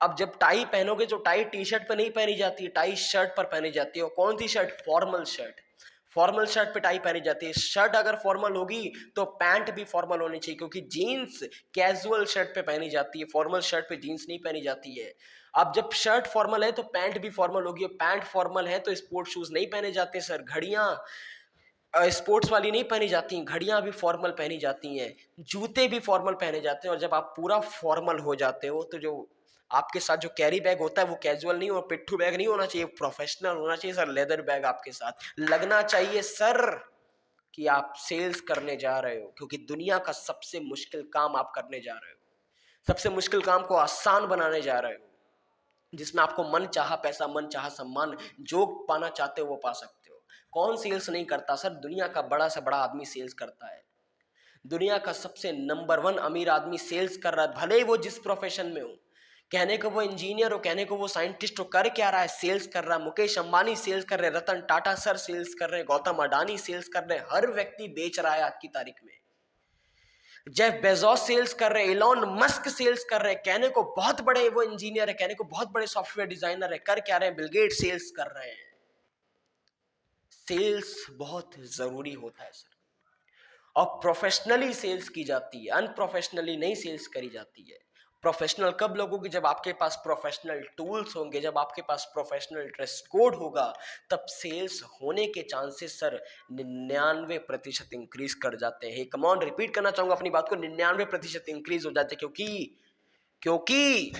अब जब टाई पहनोगे, जो टाई टी शर्ट पर नहीं पहनी जाती है, टाई शर्ट पर पहनी जाती है। और कौन सी shirt? Formal shirt. Formal shirt पे टाई पहनी जाती है। शर्ट अगर फॉर्मल होगी तो पैंट भी फॉर्मल होनी चाहिए, क्योंकि जीन्स कैजुअल शर्ट पे पहनी जाती है, फॉर्मल शर्ट पे जीन्स नहीं पहनी जाती है। अब जब शर्ट फॉर्मल है तो पैंट भी फॉर्मल होगी, और पैंट फॉर्मल है तो स्पोर्ट शूज नहीं पहने जाते सर। घड़ियां स्पोर्ट्स वाली नहीं पहनी जाती हैं, घड़ियां भी फॉर्मल पहनी जाती हैं, जूते भी फॉर्मल पहने जाते हैं। और जब आप पूरा फॉर्मल हो जाते हो तो जो आपके साथ जो कैरी बैग होता है वो कैजुअल नहीं और पिट्ठू बैग नहीं होना चाहिए, प्रोफेशनल होना चाहिए सर। लेदर बैग आपके साथ लगना चाहिए सर कि आप सेल्स करने जा रहे हो, क्योंकि दुनिया का सबसे मुश्किल काम आप करने जा रहे हो। सबसे मुश्किल काम को आसान बनाने जा रहे हो, जिसमें आपको मन चाहा पैसा, मन चाहा सम्मान, जो पाना चाहते हो वो पा सकते हो। कौन सेल्स नहीं करता सर? दुनिया का बड़ा से बड़ा आदमी सेल्स करता है। दुनिया का सबसे नंबर 1 अमीर आदमी सेल्स कर रहा है, भले ही वो जिस प्रोफेशन में हो। कहने को वो इंजीनियर हो, कहने को वो साइंटिस्ट हो, कर क्या रहा है? सेल्स कर रहा है। मुकेश अंबानी सेल्स कर रहे हैं, रतन टाटा सर सेल्स कर रहे हैं, गौतम अडानी सेल्स कर रहे हैं, हर व्यक्ति बेच रहा है आज की तारीख में। जेफ बेजोस सेल्स कर रहे हैं, इलॉन मस्क सेल्स कर रहे हैं, कहने को बहुत बड़े वो इंजीनियर है, कहने को बहुत बड़े सॉफ्टवेयर डिजाइनर है, कर क्या रहे हैं? बिल गेट सेल्स कर रहे हैं। सेल्स बहुत जरूरी होता है सर, और प्रोफेशनली सेल्स की जाती है, अनप्रोफेशनली नहीं सेल्स करी जाती है। प्रोफेशनल कब लोगों की? जब आपके पास प्रोफेशनल टूल्स होंगे, जब आपके पास प्रोफेशनल ड्रेस कोड होगा, तब सेल्स होने के चांसेस सर 99% इंक्रीज कर जाते हैं। कमॉन, रिपीट करना चाहूंगा अपनी बात को, 99% इंक्रीज हो जाते हैं, क्योंकि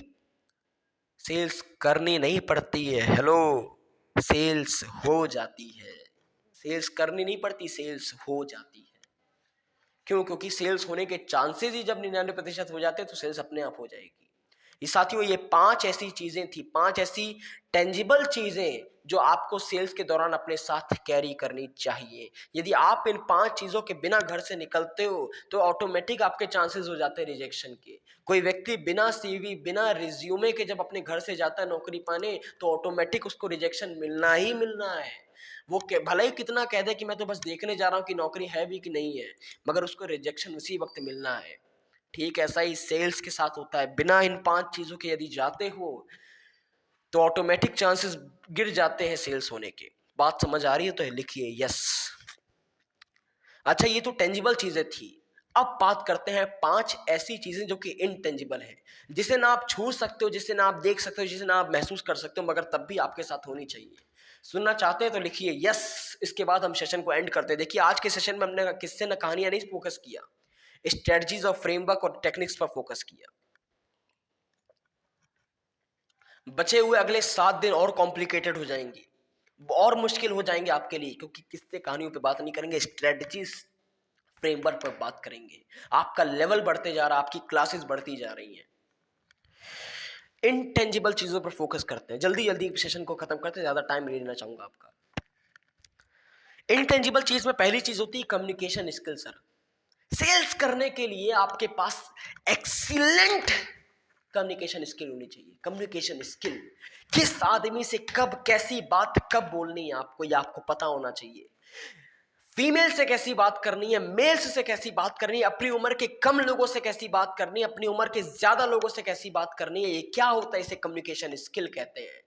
सेल्स करनी नहीं पड़ती है। हेलो, सेल्स हो जाती है। सेल्स करनी नहीं पड़ती, सेल्स हो जाती है। क्यों? क्योंकि सेल्स होने के चांसेस ही जब 99% हो जाते हैं तो सेल्स अपने आप हो जाएगी। ये साथियों, ये 5 ऐसी चीजें थी, 5 ऐसी टेंजिबल चीजें जो आपको सेल्स के दौरान अपने साथ कैरी करनी चाहिए। यदि आप इन 5 चीजों के बिना घर से निकलते हो तो ऑटोमेटिक आपके चांसेस हो जाते हैं रिजेक्शन के। कोई व्यक्ति बिना सीवी, बिना रिज्यूमे के जब अपने घर से जाता है नौकरी पाने, तो ऑटोमेटिक उसको रिजेक्शन मिलना ही मिलना है। वो भले ही कितना कह दे कि मैं तो बस देखने जा रहा हूँ कि नौकरी है भी कि नहीं है, मगर उसको रिजेक्शन उसी वक्त मिलना है। ठीक ऐसा ही सेल्स के साथ होता है। बिना इन 5 चीजों के यदि जाते हो तो ऑटोमेटिक चांसेस गिर जाते हैं सेल्स होने के। बात समझ आ रही है तो लिखिए यस। अच्छा, ये तो टेंजिबल चीजें थी। अब बात करते हैं 5 ऐसी चीजें जो कि इनटेंजिबल है, जिसे ना आप छू सकते हो, जिसे ना आप देख सकते हो, जिसे ना आप महसूस कर सकते हो, मगर तब भी आपके साथ होनी चाहिए। सुनना चाहते हैं तो लिखिए यस। इसके बाद हम सेशन को एंड करते हैं। देखिए, आज के सेशन में हमने किससे ना कहानियां नहीं फोकस किया, स्ट्रेटजीज और फ्रेमवर्क और टेक्निक्स पर फोकस किया। बचे हुए अगले 7 दिन और कॉम्प्लिकेटेड हो जाएंगे, और मुश्किल हो जाएंगे आपके लिए, क्योंकि किससे कहानियों पे बात नहीं करेंगे, स्ट्रेटजीज फ्रेमवर्क पर बात करेंगे। आपका लेवल बढ़ते जा रहा है, आपकी क्लासेस बढ़ती जा रही हैं। इनटेंजिबल चीजों पर फोकस करते हैं। जल्दी जल्दी सेशन को खत्म करते हैं, ज्यादा टाइम नहीं लेना चाहूंगा आपका। इनटेंजिबल चीज में पहली चीज होती है कम्युनिकेशन स्किल सर। सेल्स करने के लिए आपके पास एक्सीलेंट कम्युनिकेशन स्किल होनी चाहिए। कम्युनिकेशन स्किल, किस आदमी से कब कैसी बात कब बोलनी है आपको, ये आपको पता होना चाहिए। फीमेल से कैसी बात करनी है, मेल्स से कैसी बात करनी है, अपनी उम्र के कम लोगों से कैसी बात करनी है, अपनी उम्र के ज्यादा लोगों से कैसी बात करनी है, ये क्या होता है, इसे कम्युनिकेशन स्किल कहते हैं।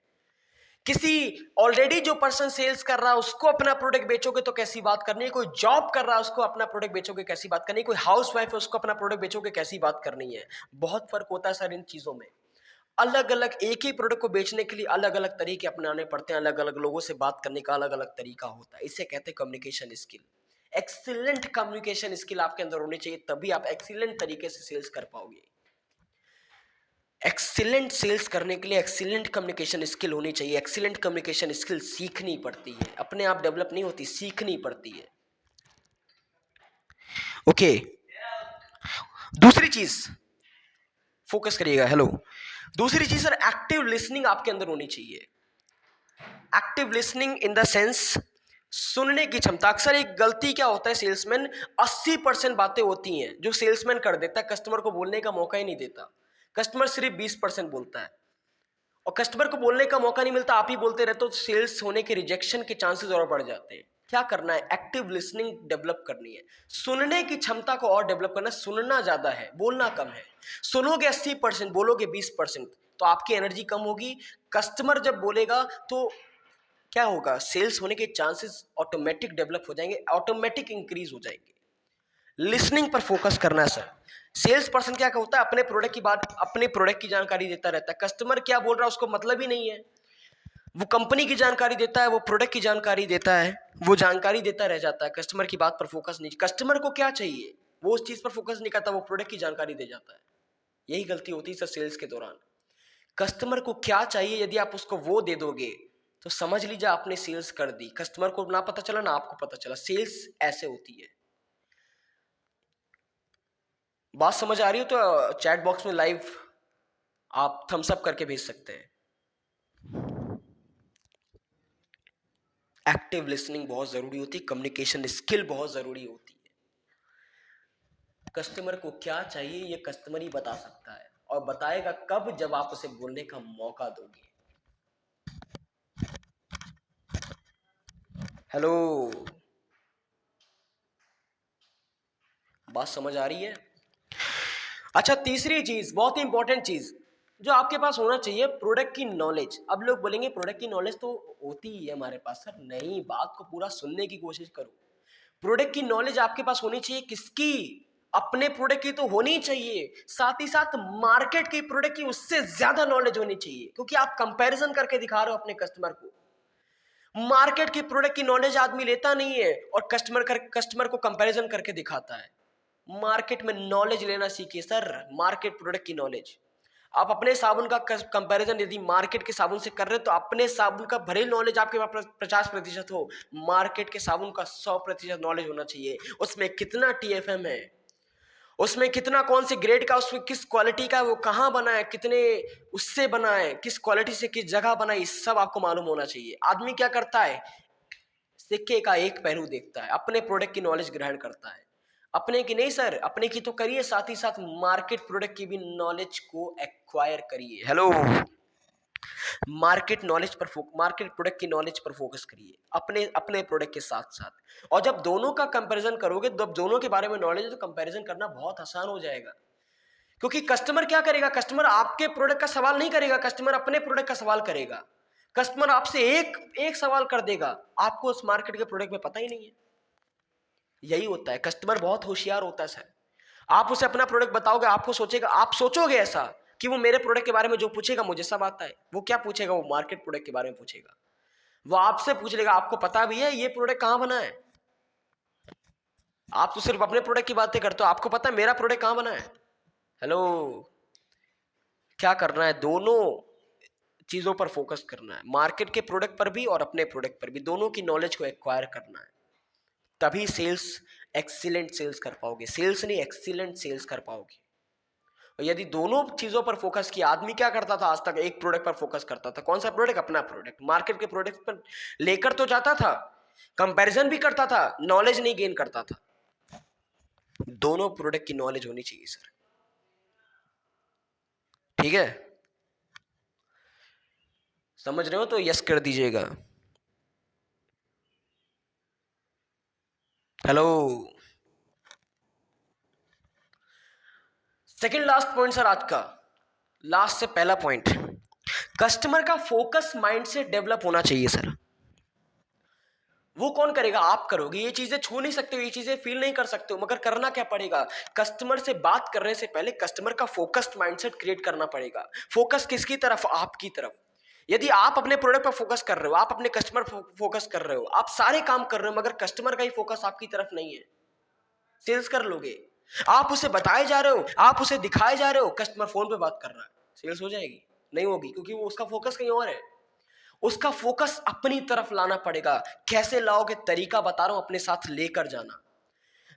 किसी ऑलरेडी जो पर्सन सेल्स कर रहा है उसको अपना प्रोडक्ट बेचोगे तो कैसी बात करनी है, कोई जॉब कर रहा है उसको अपना प्रोडक्ट बेचोगे कैसी बात करनी है, कोई हाउस वाइफ है उसको अपना प्रोडक्ट बेचोगे कैसी बात करनी है। बहुत फर्क होता है सर इन चीजों में। अलग अलग एक ही प्रोडक्ट को बेचने के लिए अलग अलग तरीके अपनाने पड़ते हैं, अलग अलग लोगों से बात करने का अलग अलग तरीका होता है। इसे कहते हैं communication skill. Excellent communication skill आपके अंदर होनी चाहिए, तभी आप एक्सीलेंट तरीके से सेल्स कर पाओगे। एक्सीलेंट सेल्स करने के लिए एक्सीलेंट कम्युनिकेशन स्किल होनी चाहिए। एक्सीलेंट कम्युनिकेशन स्किल सीखनी पड़ती है, अपने आप डेवलप नहीं होती, सीखनी पड़ती है। ओके, दूसरी चीज फोकस करिएगा। हेलो, दूसरी चीज सर, एक्टिव लिसनिंग आपके अंदर होनी चाहिए। Active listening in the sense सुनने की क्षमता। अक्सर एक गलती क्या होता है, सेल्समैन 80% बातें होती हैं जो सेल्समैन कर देता है, कस्टमर को बोलने का मौका ही नहीं देता। कस्टमर सिर्फ 20% बोलता है और कस्टमर को बोलने का मौका नहीं मिलता, आप ही बोलते रहते हो, तो सेल्स होने के रिजेक्शन के चांसेस और बढ़ जाते हैं। क्या करना है, एक्टिव लिसनिंग डेवलप करनी है, सुनने की क्षमता को और डेवलप करना है। सुनना ज्यादा है, बोलना कम है। सुनोगे 80%, बोलोगे 20%, तो आपकी एनर्जी कम होगी। कस्टमर जब बोलेगा तो क्या होगा, सेल्स होने के चांसेस ऑटोमेटिक डेवलप हो जाएंगे, ऑटोमेटिक इंक्रीज हो जाएंगे। लिसनिंग पर फोकस करना है सर। सेल्स पर्सन क्या होता है, अपने प्रोडक्ट की बात, अपने प्रोडक्ट की जानकारी देता रहता है। कस्टमर क्या बोल रहा है उसको मतलब ही नहीं है। वो कंपनी की जानकारी देता है, वो प्रोडक्ट की जानकारी देता है, वो जानकारी देता रह जाता है, कस्टमर की बात पर फोकस नहीं। कस्टमर को क्या चाहिए वो उस चीज पर फोकस नहीं करता, वो प्रोडक्ट की जानकारी दे जाता है। यही गलती होती है सर सेल्स के दौरान। कस्टमर को क्या चाहिए, यदि आप उसको वो दे दोगे तो समझ लीजिए आपने सेल्स कर दी। कस्टमर को ना पता चला ना आपको पता चला। सेल्स ऐसे होती है। बात समझ आ रही हो तो चैट बॉक्स में लाइव आप थम्स अप करके भेज सकते हैं। एक्टिव लिसनिंग बहुत जरूरी होती है, कम्युनिकेशन स्किल बहुत जरूरी होती है। कस्टमर को क्या चाहिए ये कस्टमर ही बता सकता है, और बताएगा कब, जब आप उसे बोलने का मौका दोगे। हेलो, बात समझ आ रही है? अच्छा, तीसरी चीज, बहुत ही इंपॉर्टेंट चीज जो आपके पास होना चाहिए, प्रोडक्ट की नॉलेज। अब लोग बोलेंगे प्रोडक्ट की नॉलेज तो होती ही है हमारे पास। सर नहीं, बात को पूरा सुनने की कोशिश करो। प्रोडक्ट की नॉलेज आपके पास होनी चाहिए। किसकी? अपने प्रोडक्ट की तो होनी चाहिए, साथ ही साथ मार्केट की प्रोडक्ट की उससे ज्यादा नॉलेज होनी चाहिए, क्योंकि आप कंपैरिजन करके दिखा रहे हो अपने कस्टमर को। मार्केट की प्रोडक्ट की नॉलेज आदमी लेता नहीं है और कस्टमर को कंपैरिजन करके दिखाता है। मार्केट में नॉलेज लेना सीखिए सर, मार्केट प्रोडक्ट की नॉलेज। आप अपने साबुन का कंपैरिजन यदि मार्केट के साबुन से कर रहे हैं तो अपने साबुन का भले नॉलेज आपके पास 50% हो, मार्केट के साबुन का 100% नॉलेज होना चाहिए। उसमें कितना TFM है, उसमें कितना, कौन से ग्रेड का, उसमें किस क्वालिटी का, वो कहाँ बना है, कितने उससे बना है, किस क्वालिटी से किस जगह बना है, ये सब आपको मालूम होना चाहिए। आदमी क्या करता है, सिक्के का एक पहलू देखता है, अपने प्रोडक्ट की नॉलेज ग्रहण करता है। अपने की नहीं सर, अपने की तो करिए, साथ ही साथ मार्केट प्रोडक्ट की भी नॉलेज को एक्वायर करिए। हेलो, मार्केट प्रोडक्ट की नॉलेज पर फोकस करिए, अपने अपने प्रोडक्ट के साथ साथ। और जब दोनों का कंपैरिजन करोगे, जब दोनों के बारे में नॉलेज है, तो कंपैरिजन करना बहुत आसान हो जाएगा। क्योंकि कस्टमर क्या करेगा, कस्टमर आपके प्रोडक्ट का सवाल नहीं करेगा, कस्टमर अपने प्रोडक्ट का सवाल करेगा। कस्टमर आपसे एक एक सवाल कर देगा, आपको उस मार्केट के प्रोडक्ट में पता ही नहीं है। यही होता है, कस्टमर बहुत होशियार होता है सर। आप उसे अपना प्रोडक्ट बताओगे, आपको सोचेगा, आप सोचोगे ऐसा कि वो मेरे प्रोडक्ट के बारे में जो पूछेगा मुझे सब आता है। वो क्या पूछेगा, वो मार्केट प्रोडक्ट के बारे में पूछेगा। वो आपसे पूछ लेगा, आपको पता भी है ये प्रोडक्ट कहां बना है? आप तो सिर्फ अपने प्रोडक्ट की बातें करते हो, आपको पता है मेरा प्रोडक्ट कहां बना है? हेलो, क्या करना है, दोनों चीजों पर फोकस करना है, मार्केट के प्रोडक्ट पर भी और अपने प्रोडक्ट पर भी, दोनों की नॉलेज को एक्वायर करना है। तभी सेल्स, एक्सीलेंट सेल्स कर पाओगे। सेल्स नहीं, एक्सीलेंट सेल्स कर पाओगे। और यदि दोनों चीजों पर फोकस किया, आदमी क्या करता था आज तक, एक प्रोडक्ट पर फोकस करता था। कौन सा प्रोडक्ट? अपना प्रोडक्ट। मार्केट के प्रोडक्ट पर लेकर तो जाता था, कंपैरिजन भी करता था, नॉलेज नहीं गेन करता था। दोनों प्रोडक्ट की नॉलेज होनी चाहिए सर, ठीक है? समझ रहे हो तो यस कर दीजिएगा। Hello, second last point sir आज का, लास्ट से पहला पॉइंट, कस्टमर का फोकस माइंड से डेवलप होना चाहिए सर। वो कौन करेगा? आप करोगे। ये चीजें छू नहीं सकते हो, ये चीजें फील नहीं कर सकते हो, मगर करना क्या पड़ेगा, कस्टमर से बात करने से पहले कस्टमर का फोकस्ड माइंडसेट क्रिएट करना पड़ेगा। फोकस किसकी तरफ? आपकी तरफ। यदि आप अपने प्रोडक्ट पर फोकस कर रहे हो, आप अपने कस्टमर फोकस कर रहे हो, आप सारे काम कर रहे हो, मगर कस्टमर का ही फोकस आपकी तरफ नहीं है, सेल्स कर लोगे। आप उसे बताए जा रहे हो, आप उसे दिखाए जा रहे हो, कस्टमर फोन पे बात कर रहा है, सेल्स हो जाएगी? नहीं होगी, क्योंकि वो उसका फोकस कहीं और है। उसका फोकस अपनी तरफ लाना पड़ेगा। कैसे लाओगे? तरीका बता रहा हूं, अपने साथ लेकर जाना।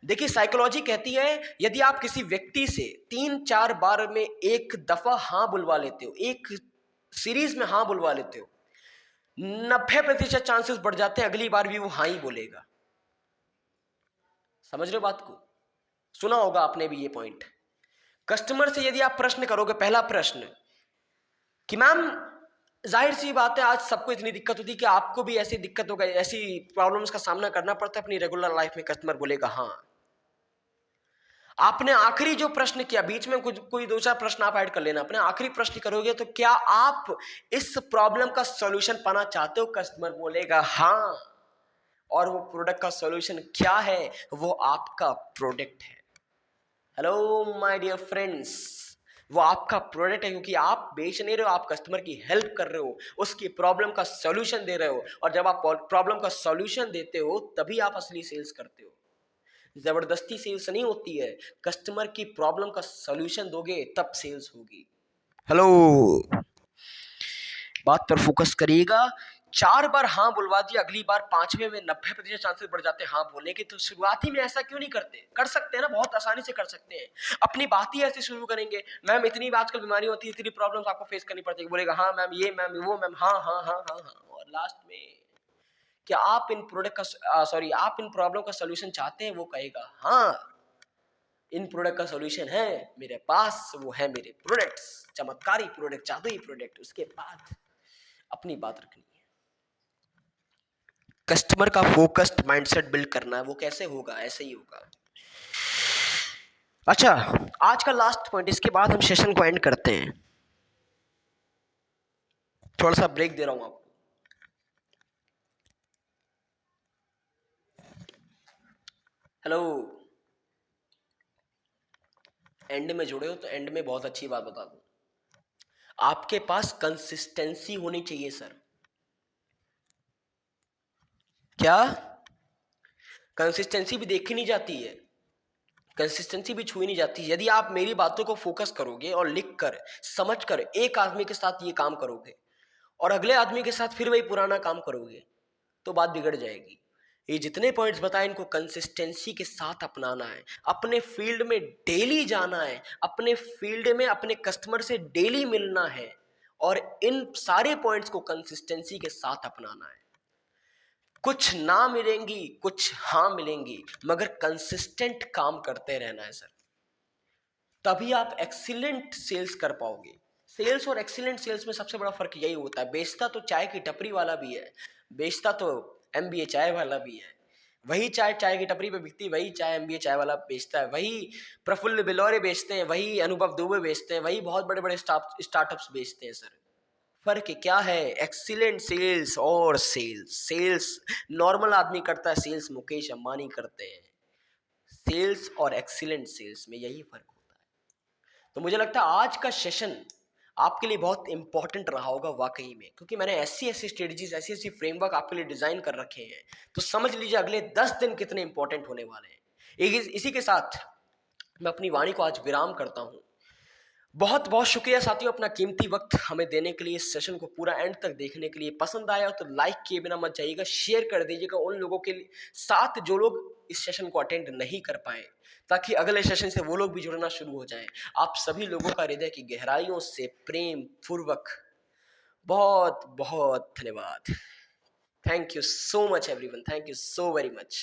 देखिए, साइकोलॉजी कहती है यदि आप किसी व्यक्ति से 3-4 बार में एक दफा हां बुलवा लेते हो, एक सीरीज में हां बुलवा लेते हो, 90% चांसेस बढ़ जाते हैं अगली बार भी वो हाँ ही बोलेगा। समझ रहे हो बात को? सुना होगा आपने भी ये पॉइंट। कस्टमर से यदि आप प्रश्न करोगे, पहला प्रश्न कि मैम, जाहिर सी बात है आज सबको इतनी दिक्कत होती है कि आपको भी ऐसी दिक्कत होगा, ऐसी प्रॉब्लम्स का सामना करना पड़ता है अपनी रेगुलर लाइफ में। कस्टमर बोलेगा हाँ। आपने आखिरी जो प्रश्न किया, बीच में कुछ कोई 2-4 प्रश्न आप ऐड कर लेना, अपने आखिरी प्रश्न करोगे तो क्या आप इस प्रॉब्लम का सॉल्यूशन पाना चाहते हो? कस्टमर बोलेगा हाँ। और वो प्रोडक्ट का सॉल्यूशन क्या है? वो आपका प्रोडक्ट है। हेलो माय डियर फ्रेंड्स, वो आपका प्रोडक्ट है, क्योंकि आप बेच नहीं रहे हो, आप कस्टमर की हेल्प कर रहे हो, उसकी प्रॉब्लम का सॉल्यूशन दे रहे हो। और जब आप प्रॉब्लम का सॉल्यूशन देते हो तभी आप असली सेल्स करते हो। जबरदस्ती सेल्स नहीं होती है। कस्टमर की प्रॉब्लम का सॉल्यूशन दोगे तब सेल्स होगी। हेलो, बात पर फोकस करिएगा। 4 बार हाँ बुलवा दिया, अगली बार 5वें में 90% चांसेस बढ़ जाते हैं हाँ बोलने के। तो शुरुआत ही में ऐसा क्यों नहीं करते? कर सकते हैं ना, बहुत आसानी से कर सकते हैं। अपनी बात ही ऐसे शुरू करेंगे, मैम इतनी आजकल बीमारी होती है, इतनी प्रॉब्लम्स आपको फेस करनी पड़ती है। बोलेगा हाँ मैम, ये मैम, वो मैम, हाँ हाँ हाँ हाँ हाँ। और लास्ट में क्या आप इन प्रोडक्ट का आप इन प्रॉब्लम का सॉल्यूशन चाहते हैं? वो कहेगा हाँ, इन प्रोडक्ट का सॉल्यूशन है मेरे पास, वो है मेरे प्रोडक्ट्स, चमत्कारी प्रोडक्ट, जादुई प्रोडक्ट। उसके बाद अपनी बात रखनी है। कस्टमर का फोकस्ड माइंडसेट बिल्ड करना है। वो कैसे होगा? ऐसे ही होगा। अच्छा, आज का लास्ट पॉइंट, इसके बाद हम सेशन को एंड करते हैं। थोड़ा सा ब्रेक दे रहा हूं आपको। हेलो, एंड में जुड़े हो तो एंड में बहुत अच्छी बात बता दूं, आपके पास कंसिस्टेंसी होनी चाहिए सर। क्या? कंसिस्टेंसी भी देखी नहीं जाती है, कंसिस्टेंसी भी छुई नहीं जाती। यदि आप मेरी बातों को फोकस करोगे और लिख कर समझ कर एक आदमी के साथ ये काम करोगे और अगले आदमी के साथ फिर वही पुराना काम करोगे तो बात बिगड़ जाएगी। ये जितने पॉइंट्स बताए इनको कंसिस्टेंसी के साथ अपनाना है। अपने फील्ड में डेली जाना है, अपने फील्ड में अपने कस्टमर से डेली मिलना है और इन सारे पॉइंट्स को कंसिस्टेंसी के साथ अपनाना है। कुछ ना मिलेंगी, कुछ हाँ मिलेंगी, मगर कंसिस्टेंट काम करते रहना है सर, तभी आप एक्सीलेंट सेल्स कर पाओगे। सेल्स और एक्सीलेंट सेल्स में सबसे बड़ा फर्क यही होता है। बेचता तो चाय की टपरी वाला भी है, बेचता तो एमबीए चाय वाला भी है। वही चाय चाय की टपरी पे बिकती, वही चाय एमबीए चाय वाला बेचता है। वही प्रफुल्ल बिलोरे बेचते हैं, वही अनुभव दुबे बेचते हैं, वही बहुत बड़े बड़े स्टार्टअप्स बेचते हैं सर। फर्क क्या है? एक्सीलेंट सेल्स और सेल्स। सेल्स नॉर्मल आदमी करता है, सेल्स मुकेश अंबानी करते हैं। सेल्स और एक्सीलेंट सेल्स में यही फर्क होता है। तो मुझे लगता है आज का सेशन आपके लिए बहुत इंपॉर्टेंट रहा होगा वाकई में, क्योंकि मैंने ऐसी ऐसी स्ट्रेटजीज, ऐसी ऐसी फ्रेमवर्क आपके लिए डिजाइन कर रखे हैं। तो समझ लीजिए अगले 10 दिन कितने इंपॉर्टेंट होने वाले हैं। इसी के साथ मैं अपनी वाणी को आज विराम करता हूं। बहुत बहुत शुक्रिया साथियों, अपना कीमती वक्त हमें देने के लिए, इस सेशन को पूरा एंड तक देखने के लिए। पसंद आया तो लाइक किए बिना मत जाइएगा, शेयर कर दीजिएगा उन लोगों के साथ जो लोग इस सेशन को अटेंड नहीं कर पाए, ताकि अगले सेशन से वो लोग भी जुड़ना शुरू हो जाएं। आप सभी लोगों का हृदय की गहराइयों से प्रेम पूर्वक बहुत बहुत धन्यवाद। Thank you so much everyone, thank you so very much.